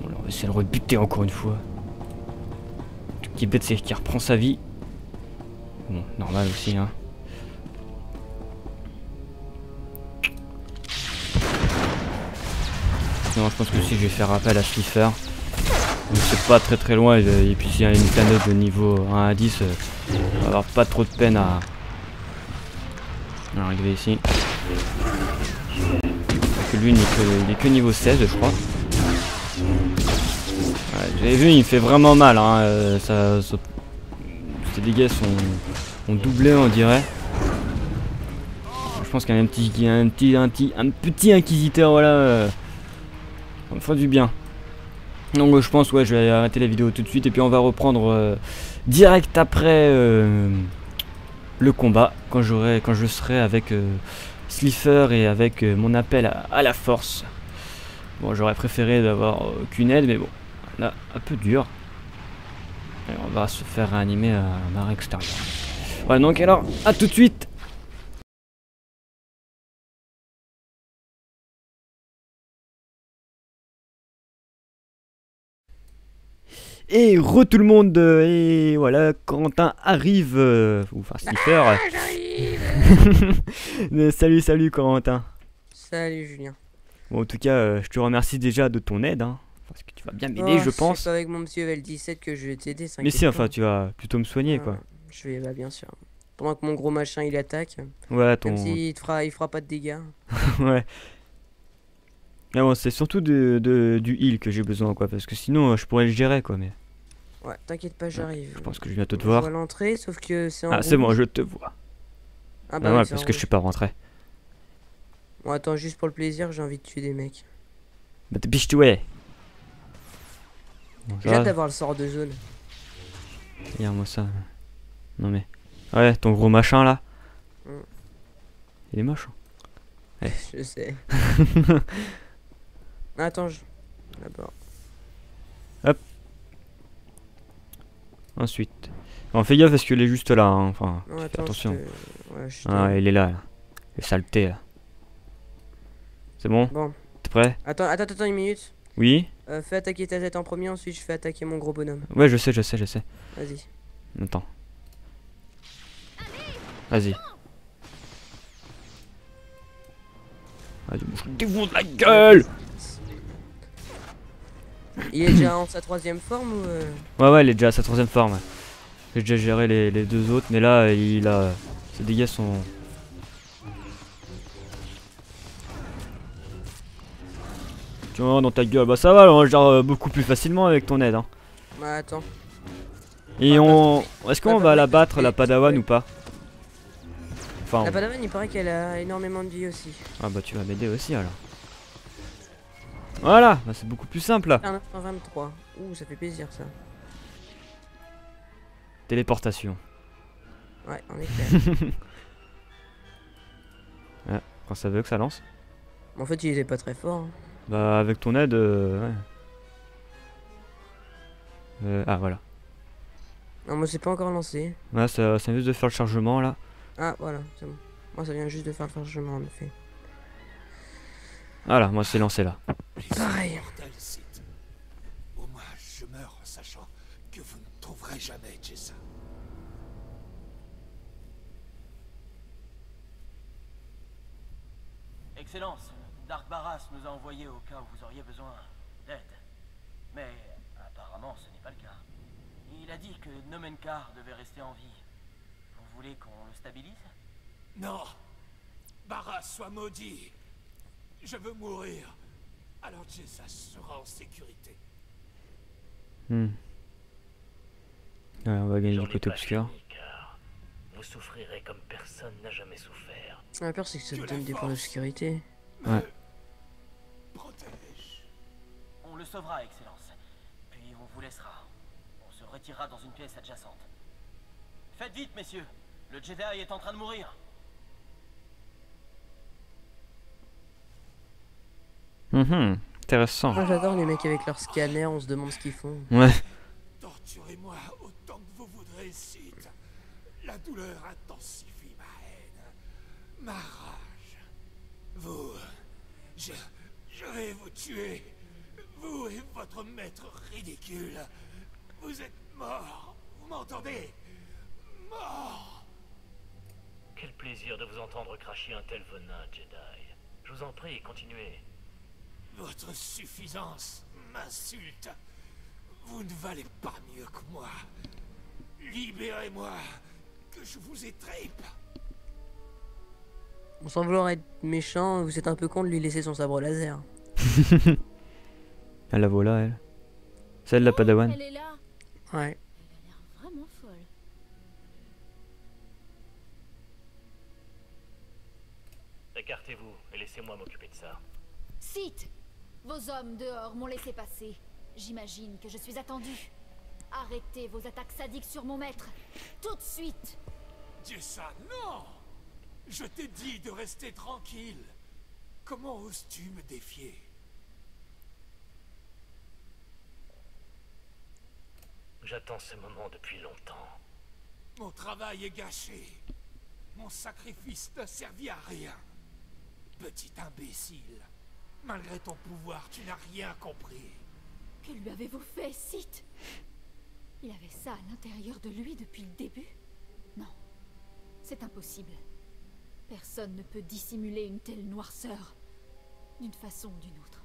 Bon, là, on va essayer de le rebuter encore une fois. Le truc qui est bête, c'est qu'il reprend sa vie. Bon, normal aussi, hein. Non, je pense que si je vais faire appel à Slifer. C'est pas très loin et puis s'il y a une planète de niveau 1 à 10, on va avoir pas trop de peine à arriver ici. Parce que lui il est que niveau 16 je crois. Ouais, vous avez vu, il fait vraiment mal, hein. Ses dégâts ont doublé on dirait. Je pense qu'il y a un petit inquisiteur, voilà. Ça me ferait du bien. Donc je pense ouais je vais arrêter la vidéo tout de suite et puis on va reprendre direct après le combat quand je serai avec Slifer et avec mon appel à la force. Bon, j'aurais préféré d'avoir qu'une aide, mais bon, là un peu dur. Et on va se faire réanimer à marée extérieure. Ouais, donc alors à tout de suite. Et tout le monde, et voilà, Corentin arrive, enfin Slifer. Salut Corentin. Salut Julien. Bon, en tout cas, je te remercie déjà de ton aide, hein, parce que tu vas bien m'aider, je pense. C'est pas avec mon petit level 17 que je vais t'aider, mais si, enfin, tu vas plutôt me soigner, quoi. Je vais, bah bien sûr. Pendant que mon gros machin il attaque. Ouais, même s'il il fera pas de dégâts. Ouais. Mais bon, c'est surtout du heal que j'ai besoin, quoi, parce que sinon je pourrais le gérer, quoi, mais... Ouais, t'inquiète pas, j'arrive. Je pense que je viens te voir. Je vois l'entrée, sauf que c'est en Ah, c'est bon, je te vois. Ah bah ouais, oui, parce que je suis pas rentré. Bon, attends, juste pour le plaisir, j'ai envie de tuer des mecs. Bah dépêche-toi. Bon, j'ai hâte d'avoir le sort de zone. Regarde-moi ça. Non mais... Ouais, ton gros machin, là. Il est moche. Ouais. Je sais. Attends, d'abord. Hop. Ensuite. On fait gaffe parce qu'il est juste là, hein. Enfin, non, fais attends, attention. Ah, il est là. Les saletés là. C'est bon? Bon. T'es prêt? Attends une minute. Oui? Fais attaquer ta tête en premier, ensuite je fais attaquer mon gros bonhomme. Ouais, je sais. Vas-y. Attends. Vas-y. Vas-y, je te défonce la gueule! Il est déjà en sa 3ème forme ou Ouais, il est déjà à sa 3ème forme. J'ai déjà géré les deux autres, mais là, ses dégâts sont... Tu vois, dans ta gueule, bah ça va, on le gère beaucoup plus facilement avec ton aide. Hein. Bah attends. Et est-ce qu'on va la battre, la Padawan, ou pas? Enfin, la Padawan, il paraît qu'elle a énormément de vie aussi. Ah bah tu vas m'aider aussi alors. Voilà, bah, c'est beaucoup plus simple là. 123. Ouh, ça fait plaisir ça. Téléportation. Ouais, en effet. Ouais, quand ça veut que ça lance. En fait, il était pas très fort. Hein. Bah avec ton aide, ouais. Ah voilà. Non, moi c'est pas encore lancé. Ouais, ça vient juste de faire le chargement là. Ah voilà, c'est bon. Moi ça vient juste de faire le chargement en effet. Voilà, moi c'est lancé là. Pareil. Au moins je meurs en sachant que vous ne trouverez jamais Jessa. Excellence, Dark Barras nous a envoyé au cas où vous auriez besoin d'aide. Mais apparemment ce n'est pas le cas. Il a dit que Nomenkar devait rester en vie. Vous voulez qu'on le stabilise? Non! Barras soit maudit! Je veux mourir. Alors Jessa sera en sécurité. Ouais, on va gagner du côté obscur. Vous souffrirez comme personne n'a jamais souffert. La peur c'est que ça te donne des points d'obscurité. Ouais. Protège. On le sauvera, Excellence. Puis on vous laissera. On se retirera dans une pièce adjacente. Faites vite, messieurs. Le Jedi est en train de mourir. Intéressant. Moi j'adore les mecs avec leur scanner, on se demande ce qu'ils font. Ouais. Torturez-moi autant que vous voudrez. souffrez, Sith. La douleur intensifie ma haine, ma rage. Vous... Je vais vous tuer. Vous et votre maître ridicule. Vous êtes morts. Vous m'entendez? Mort. Quel plaisir de vous entendre cracher un tel venin, Jedi. Je vous en prie, continuez. Votre suffisance m'insulte. Vous ne valez pas mieux que moi. Libérez-moi, que je vous étripe. Sans vouloir être méchant, vous êtes un peu con de lui laisser son sabre laser. Ah, la voilà, elle. Celle de la Padawan. Elle est là. Ouais. Elle a l'air vraiment folle. Écartez-vous et laissez-moi m'occuper de ça. Sith, vos hommes dehors m'ont laissé passer. J'imagine que je suis attendu. Arrêtez vos attaques sadiques sur mon maître. Tout de suite. Dis ça, non! Je t'ai dit de rester tranquille. Comment oses-tu me défier? J'attends ce moment depuis longtemps. Mon travail est gâché. Mon sacrifice n'a servi à rien. Petit imbécile. Malgré ton pouvoir, tu n'as rien compris. Que lui avez-vous fait, Sith? Il avait ça à l'intérieur de lui depuis le début? Non, c'est impossible. Personne ne peut dissimuler une telle noirceur. D'une façon ou d'une autre.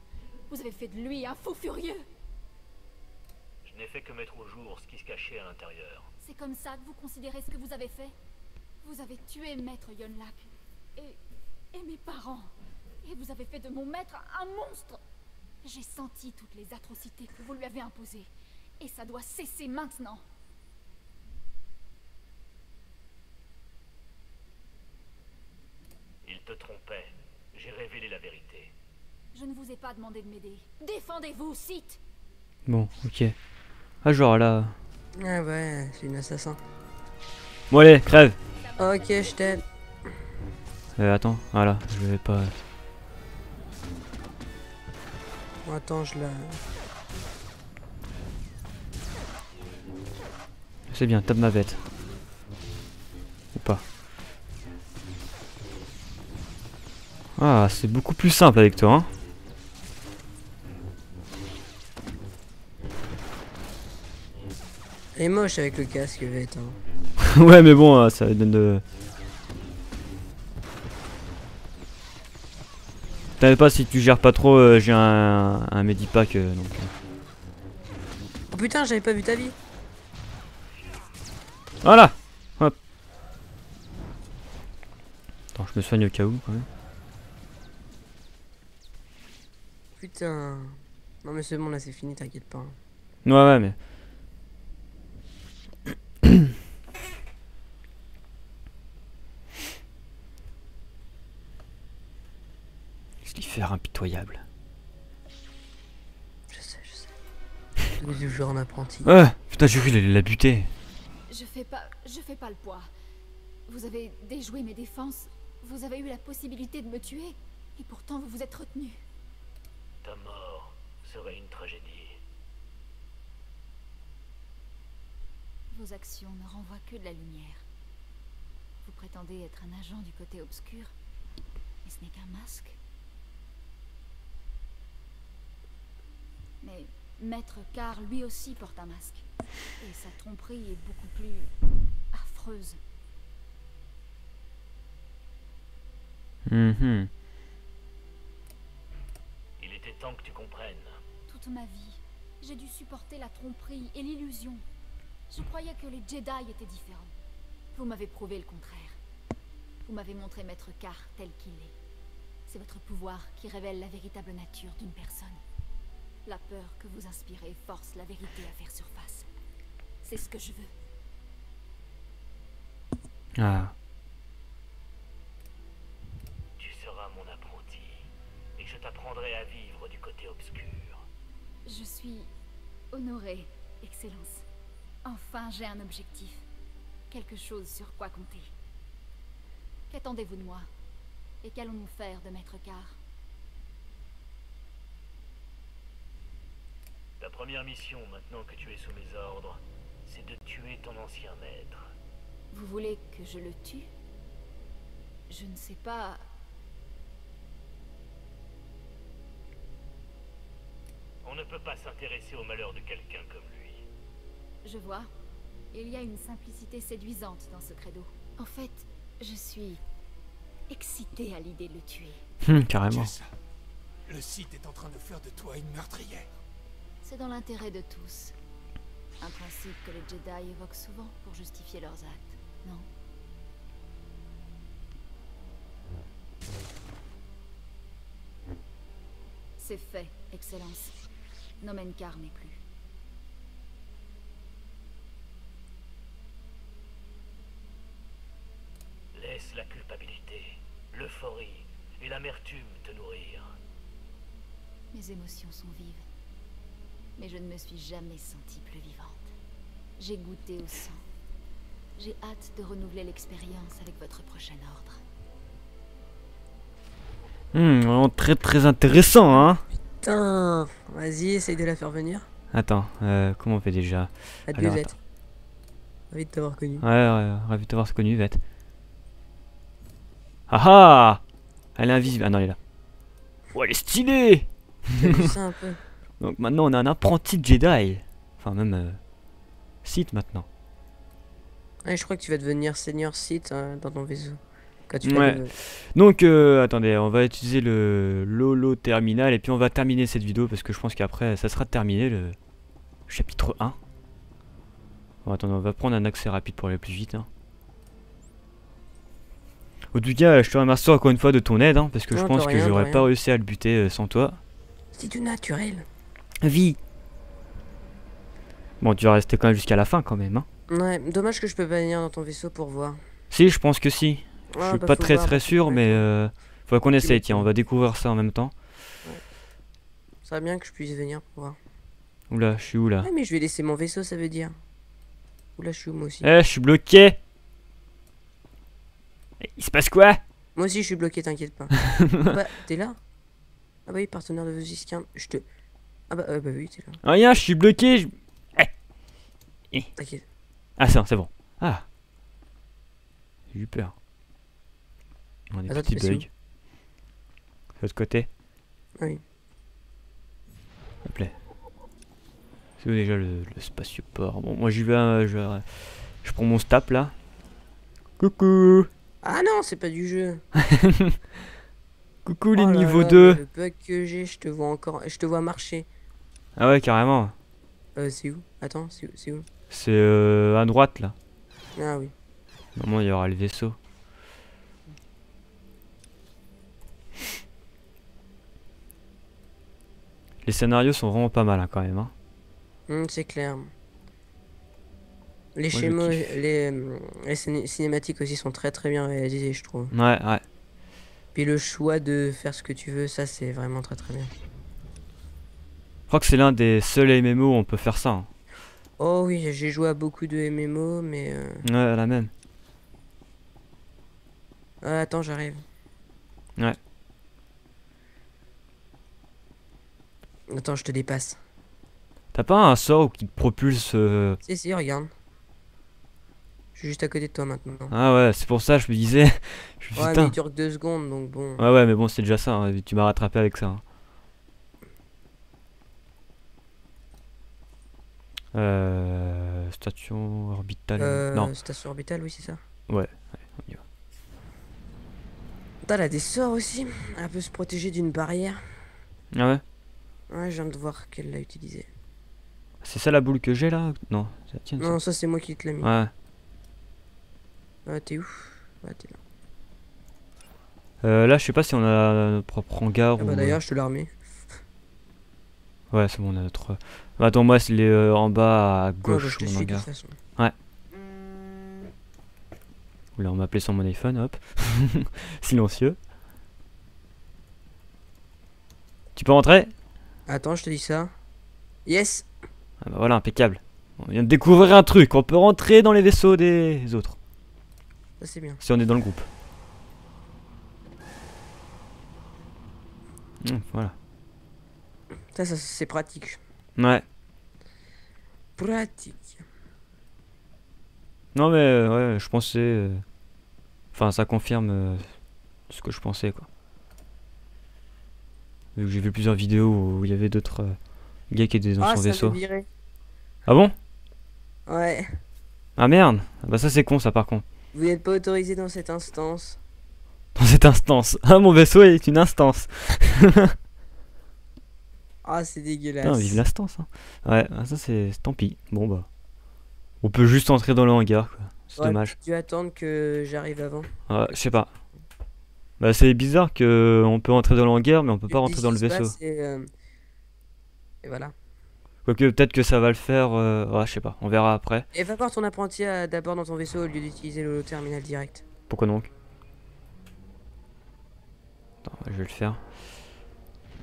Vous avez fait de lui un fou furieux. Je n'ai fait que mettre au jour ce qui se cachait à l'intérieur. C'est comme ça que vous considérez ce que vous avez fait? Vous avez tué Maître Yonlak. Et mes parents. Et vous avez fait de mon maître un monstre. J'ai senti toutes les atrocités que vous lui avez imposées. Et ça doit cesser maintenant. Il te trompait. J'ai révélé la vérité. Je ne vous ai pas demandé de m'aider. Défendez-vous, Sith. Bon, ok. Ah, genre là. Ah ouais, c'est une assassin. Bon, allez, crève. Ok, je t'aide. Attends, voilà, je vais pas. Bon, attends, je la... C'est bien, tape ma bête. Ou pas. Ah, c'est beaucoup plus simple avec toi, hein. Elle est moche avec le casque, Vette. Hein. Ouais, mais bon, ça donne de... T'avais pas, si tu gères pas trop, j'ai un Medipack, donc... Oh putain, j'avais pas vu ta vie. Voilà. Hop. Attends, je me soigne au cas où, quand même. Putain. Non mais c'est bon, là c'est fini, t'inquiète pas. Hein. Ouais, mais... Slipher impitoyable. Je sais. Tous les jours en apprenti. Ouais, putain, j'ai cru qu'il allait la buter. Je fais pas le poids. Vous avez déjoué mes défenses. Vous avez eu la possibilité de me tuer. Et pourtant, vous vous êtes retenu. Ta mort serait une tragédie. Vos actions ne renvoient que de la lumière. Vous prétendez être un agent du côté obscur. Mais ce n'est qu'un masque. Mais Maître Carr, lui aussi, porte un masque. Et sa tromperie est beaucoup plus... affreuse. Mhm. Il était temps que tu comprennes. Toute ma vie, j'ai dû supporter la tromperie et l'illusion. Je croyais que les Jedi étaient différents. Vous m'avez prouvé le contraire. Vous m'avez montré Maître Carr tel qu'il est. C'est votre pouvoir qui révèle la véritable nature d'une personne. La peur que vous inspirez force la vérité à faire surface. C'est ce que je veux. Ah. Tu seras mon apprenti. Et je t'apprendrai à vivre du côté obscur. Je suis honorée, Excellence. Enfin, j'ai un objectif. Quelque chose sur quoi compter. Qu'attendez-vous de moi? Et qu'allons-nous faire de Maître Carr? Ta première mission, maintenant que tu es sous mes ordres, c'est de tuer ton ancien maître. Vous voulez que je le tue? Je ne sais pas... On ne peut pas s'intéresser au malheur de quelqu'un comme lui. Je vois. Il y a une simplicité séduisante dans ce credo. En fait, je suis excitée à l'idée de le tuer. Carrément. Jessa, le Sith est en train de faire de toi une meurtrière. C'est dans l'intérêt de tous. Un principe que les Jedi évoquent souvent pour justifier leurs actes, non? C'est fait, Excellence. Nomenkar n'est plus. Laisse la culpabilité, l'euphorie et l'amertume te nourrir. Mes émotions sont vives. Mais je ne me suis jamais sentie plus vivante. J'ai goûté au sang. J'ai hâte de renouveler l'expérience avec votre prochain ordre. Vraiment très intéressant, hein. Putain, vas-y, essaye de la faire venir. Attends, comment on fait déjà? Adieu, Alors, Vette. Ravi de t'avoir connu. Ouais, ravi de t'avoir connu, Vette. Ah ah! Elle est invisible. Ah non, elle est là. Oh, elle est stylée! T'as vu ça un peu? Donc maintenant, on a un apprenti Jedi. Enfin, même Sith maintenant. Ouais, je crois que tu vas devenir seigneur Sith dans ton vaisseau. Quand tu Ouais. vas Donc, attendez, on va utiliser le Lolo Terminal et puis on va terminer cette vidéo parce que je pense qu'après, ça sera terminé le chapitre 1. Bon, attendez, on va prendre un accès rapide pour aller plus vite. Hein. En tout cas, je te remercie encore une fois de ton aide, hein, parce que Non, je pense de que rien, de j'aurais rien. pas réussi à le buter sans toi. c'est du naturel. Vie. Bon, tu vas rester quand même jusqu'à la fin quand même. Hein. Ouais, dommage que je peux pas venir dans ton vaisseau pour voir. Si, je pense que si. Je Ah, suis bah, pas faut très voir, très parce que sûr, ouais, mais faudrait qu'on essaye. m'étonnes. Tiens, on va découvrir ça en même temps. Ça serait bien que je puisse venir pour voir. Oula, je suis où là? Ouais, mais je vais laisser mon vaisseau, ça veut dire. Oula, je suis où moi aussi? Eh, je suis bloqué. Il se passe quoi? Moi aussi, je suis bloqué, t'inquiète pas. Bah, t'es là? Ah bah oui, partenaire de Vosiskin. Je te... Ah bah oui, t'es là. Rien, je suis bloqué. T'inquiète. Ah, c'est bon. Ah. J'ai eu peur. On a des Attends, petits tu fais bugs. De l'autre côté. Oui. Hop là. C'est où déjà le spatioport? Bon, moi j'y vais, je prends mon stap là. Coucou. Ah non, c'est pas du jeu. Coucou les Oh là niveaux là, 2. mais le bug que j'ai, je te vois encore... Je te vois marcher. Ah ouais, carrément. C'est où? Attends, c'est où? C'est à droite là. Ah oui. Normalement il y aura le vaisseau. Les scénarios sont vraiment pas mal hein, quand même. Hein. C'est clair. Les je schémas, kiffe. les cinématiques aussi sont très bien réalisés, je trouve. Ouais. Puis le choix de faire ce que tu veux, ça c'est vraiment très bien. Je crois que c'est l'un des seuls MMO où on peut faire ça. Hein. Oh oui, j'ai joué à beaucoup de MMO, mais... Ouais, la même. Ah, attends, j'arrive. Ouais. Attends, je te dépasse. T'as pas un sort qui te propulse Si, regarde. Je suis juste à côté de toi maintenant. Ah ouais, c'est pour ça je me disais. Je me suis dit, Ouais, mais putain. il dure que 2 secondes, donc bon. Ouais, mais bon, c'est déjà ça. Hein. Tu m'as rattrapé avec ça. Hein. Station orbitale. Non. Station orbitale, oui, c'est ça. Ouais, on y va. Putain, elle a des sorts aussi. Elle peut se protéger d'une barrière. Ah ouais? Ouais, je viens de voir qu'elle l'a utilisé. C'est ça la boule que j'ai là? Non, c'est la tienne. Non, ça c'est moi qui te l'ai mis. Ouais. Ah, t'es où? Ouais, t'es là. Là, je sais pas si on a notre propre hangar Ah ou. bah d'ailleurs, je te l'ai remis. Ouais, c'est bon, on a notre. Attends, moi, c'est les en bas à Ouais, bah, gauche, je te mon suis de toute hangar. façon. Oula, on m'a appelé sur mon iPhone, hop. Silencieux. Tu peux rentrer? Attends, je te dis ça. Yes! Ah bah voilà, impeccable. On vient de découvrir un truc, on peut rentrer dans les vaisseaux des autres. Ça c'est bien. Si on est dans le groupe. Voilà. Ça c'est pratique. Ouais. Pratique. Non mais ouais, je pensais... Enfin, ça confirme ce que je pensais, quoi. Vu que j'ai vu plusieurs vidéos où il y avait d'autres gars qui étaient dans Ah, son ça vaisseau. m'a viré. Ah bon? Ouais. Ah merde! Ah bah ça c'est con ça par contre. Vous n'êtes pas autorisé dans cette instance. Dans cette instance. Ah mon vaisseau est une instance. Ah, c'est Putain, dégueulasse. vive l'instance. Hein. Ouais, ah, ça c'est... Tant pis. Bon bah... On peut juste entrer dans le hangar, quoi. C'est Ouais, dommage. tu attends que j'arrive avant. Ouais, je sais pas. Bah c'est bizarre que on peut entrer dans le hangar mais on peut pas Tu rentrer dis dans le ce qui se vaisseau. passe et voilà. Quoique peut-être que ça va le faire... Ouais, je sais pas. On verra après. Et va voir ton apprenti d'abord dans ton vaisseau au lieu d'utiliser le terminal direct. Pourquoi donc? Attends, je vais le faire.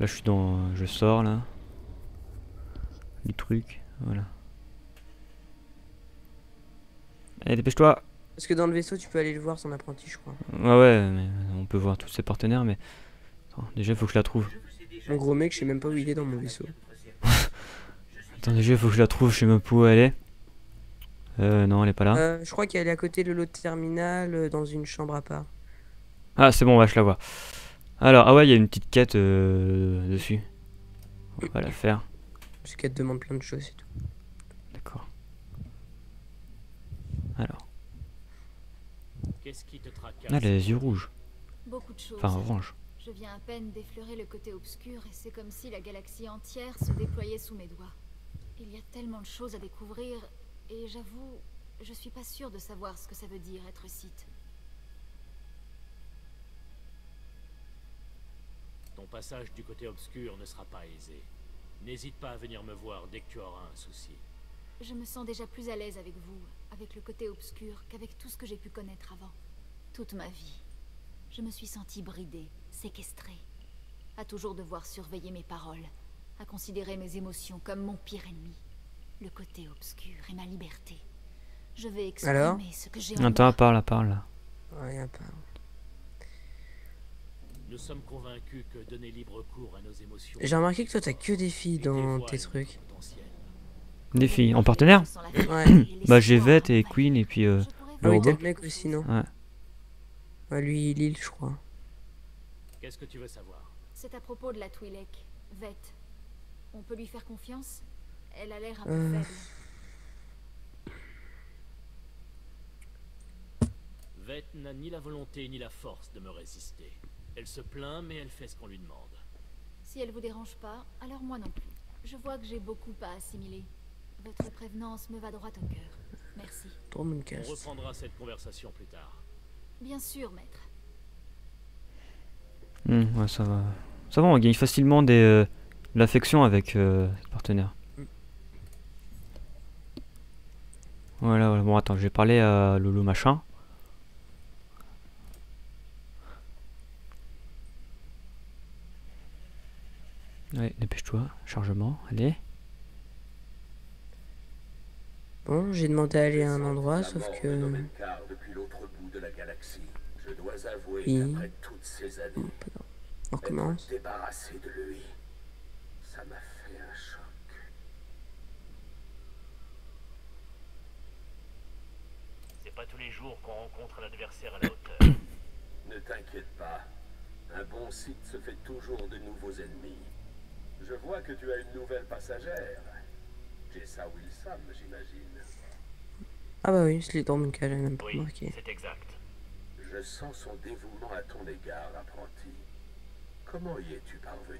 Là je suis dans... Je sors là. Du truc. Voilà. Allez dépêche-toi. Parce que dans le vaisseau, tu peux aller le voir, son apprenti, je crois. Ouais ouais, mais on peut voir tous ses partenaires mais... Attends, déjà il faut que je la trouve. Mon gros mec, je sais même pas où il est dans mon vaisseau. Attends, déjà il faut que je la trouve, je sais même pas où elle est. Non elle est pas là. Je crois qu'elle est à côté de l'autre terminal, dans une chambre à part. Ah c'est bon, ouais, je la vois. Alors, ah ouais, il y a une petite quête dessus. On va la faire. Parce qu'elle te demande plein de choses et tout. D'accord. Alors. Qu'est-ce qui te tracasse? Ah, elle a les yeux rouges. Beaucoup de choses. Enfin, orange. Je viens à peine d'effleurer le côté obscur et c'est comme si la galaxie entière se déployait sous mes doigts. Il y a tellement de choses à découvrir et j'avoue, je suis pas sûre de savoir ce que ça veut dire être Sith. Ton passage du côté obscur ne sera pas aisé. N'hésite pas à venir me voir dès que tu auras un souci. Je me sens déjà plus à l'aise avec vous, avec le côté obscur, qu'avec tout ce que j'ai pu connaître avant. Toute ma vie, je me suis sentie bridée, séquestrée. À toujours devoir surveiller mes paroles, à considérer mes émotions comme mon pire ennemi. Le côté obscur et ma liberté. Je vais Alors exprimer ce que j'ai en Attends, moi. parle là. Ouais, à part. Nous sommes convaincus que donner libre cours à nos émotions... J'ai remarqué que toi, t'as que des filles dans tes trucs. Des filles. En partenaire? Je sens la fierté Ouais. et Bah j'ai l'espoir Vette et envahir. Queen et puis Je le pourrais Ah oui, robot. t'as le mec aussi, non? Ouais. Ouais, lui, Lille, je crois. Qu'est-ce que tu veux savoir? C'est à propos de la Twi'lek, Vette. On peut lui faire confiance? Elle a l'air un peu Euh. faible. Vette n'a ni la volonté ni la force de me résister. Elle se plaint, mais elle fait ce qu'on lui demande. Si elle vous dérange pas, alors moi non plus. Je vois que j'ai beaucoup à assimiler. Votre prévenance me va droit au cœur. Merci. Trop mon On casse. reprendra cette conversation plus tard. Bien sûr, maître. Ouais, ça va. Ça va, on gagne facilement de l'affection avec ce partenaire. Voilà, voilà. Bon, attends, je vais parler à Lolo machin. Ouais, dépêche-toi. Chargement, allez. Bon, j'ai demandé à aller à un endroit, La sauf mort de que... Nomenkar depuis l'autre bout de la galaxie. Je dois avouer Oui. qu'après toutes ces années, On recommence. être débarrassé de lui, ça m'a fait un choc. C'est pas tous les jours qu'on rencontre un adversaire à la hauteur. Ne t'inquiète pas, un bon Sith se fait toujours de nouveaux ennemis. Je vois que tu as une nouvelle passagère. Jessa Wilson, j'imagine. Ah bah oui, je l'ai dans mon cas, j'avais même pas Oui, remarqué. c'est exact. Je sens son dévouement à ton égard, apprenti. Comment y es-tu parvenu?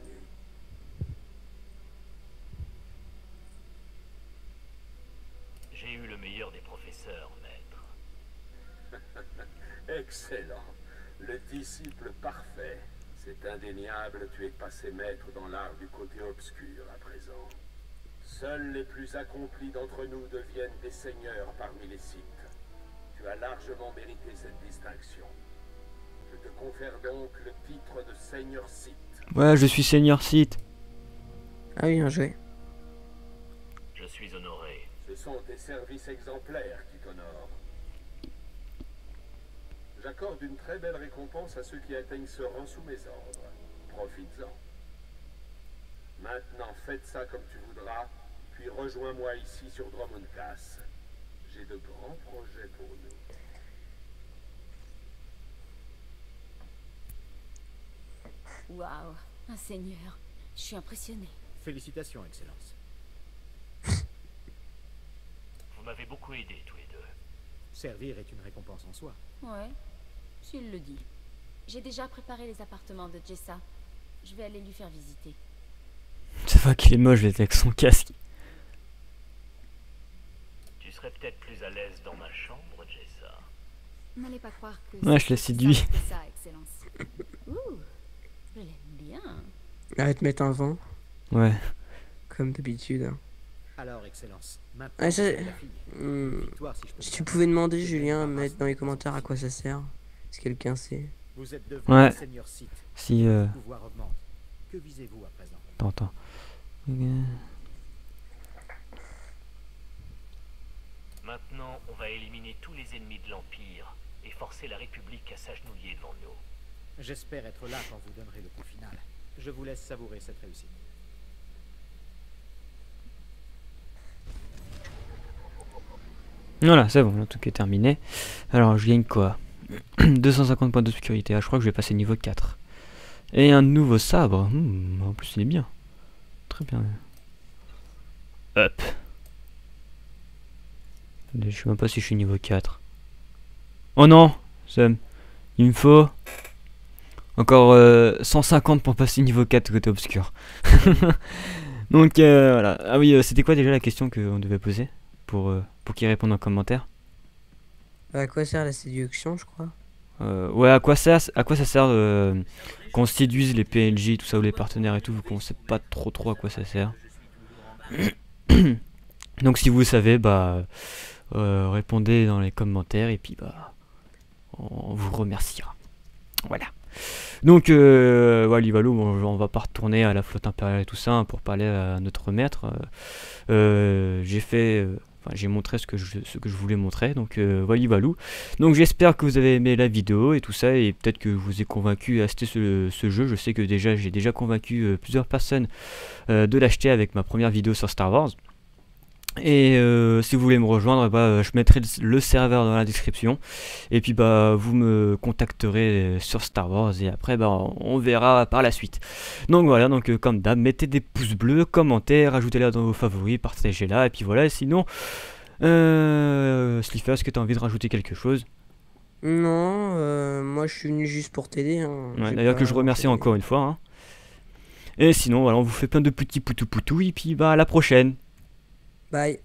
J'ai eu le meilleur des professeurs, maître. Excellent. Le disciple parfait. C'est indéniable, tu es passé maître dans l'art du côté obscur à présent. Seuls les plus accomplis d'entre nous deviennent des seigneurs parmi les Sith. Tu as largement mérité cette distinction. Je te confère donc le titre de Seigneur Sith. Ouais, je suis Seigneur Sith. Ah oui, bien joué. Je suis honoré. Ce sont tes services exemplaires qui t'honorent. J'accorde une très belle récompense à ceux qui atteignent ce rang sous mes ordres. Profites-en. Maintenant, faites ça comme tu voudras, puis rejoins-moi ici sur Dromundkas. J'ai de grands projets pour nous. Waouh, un seigneur. Je suis impressionnée. Félicitations, Excellence. Vous m'avez beaucoup aidé, tous les deux. Servir est une récompense en soi. Ouais, s'il le dit. J'ai déjà préparé les appartements de Jessa. Je vais aller lui faire visiter. Ça va qu'il est moche avec son casque. Tu serais peut-être plus à l'aise dans ma chambre, Jessa. N'allez pas croire que... Ouais, c'est je l'ai aussi séduit. simple que ça, Excellence. Ouh, je l'aime bien. Arrête de mettre un vent, Ouais. comme d'habitude. Hein. Alors, Excellence, maintenant, Ah, ça- c'est la fille. Hmm. Victoire, si je peux Si me tu permettre. pouvais demander, Je Julien, à vais mettre dans les commentaires à quoi ça sert. Si quelqu'un sait. Vous êtes devenu Ouais. un seigneur Sith. Si, Le pouvoir augmente. Que visez-vous à présent? Attends. Maintenant, on va éliminer tous les ennemis de l'Empire et forcer la République à s'agenouiller devant nous. J'espère être là quand vous donnerez le coup final. Je vous laisse savourer cette réussite. Voilà, c'est bon, le truc est terminé. Alors, je gagne quoi? 250 points d'obscurité. Ah, je crois que je vais passer niveau 4. Et un nouveau sabre. En plus, il est bien. Très bien. Hop. Attendez, je sais même pas si je suis niveau 4. Oh non, Sam. Il me faut encore 150 pour passer niveau 4 côté obscur. Donc voilà. Ah oui, c'était quoi déjà la question qu'on devait poser pour qu'ils répondent en commentaire? À quoi sert la séduction, je crois? Ouais, à quoi ça sert qu'on séduise les PNJ, tout ça, ou les partenaires et tout, vu qu'on sait pas trop à quoi ça sert. Donc si vous savez, bah répondez dans les commentaires et puis bah on vous remerciera. Voilà. Donc Wallivalou, on va pas retourner à la flotte impériale et tout ça hein, pour parler à notre maître. J'ai montré ce que je voulais montrer, donc Wallivalou. Donc j'espère que vous avez aimé la vidéo et tout ça, et peut-être que je vous ai convaincu à acheter ce jeu. Je sais que j'ai déjà convaincu plusieurs personnes de l'acheter avec ma première vidéo sur Star Wars. Et si vous voulez me rejoindre, bah, je mettrai le serveur dans la description. Et puis bah vous me contacterez sur Star Wars et après bah on verra par la suite. Donc voilà, donc comme d'hab, mettez des pouces bleus, commentez, rajoutez-la dans vos favoris, partagez-la. Et puis voilà, sinon Slifer, est-ce que tu as envie de rajouter quelque chose? Non, moi je suis venu juste pour t'aider. Hein. Ouais, J'ai d'ailleurs pas que je remercie encore une fois. Hein. Et sinon voilà, on vous fait plein de petits poutou et puis bah à la prochaine. Bye.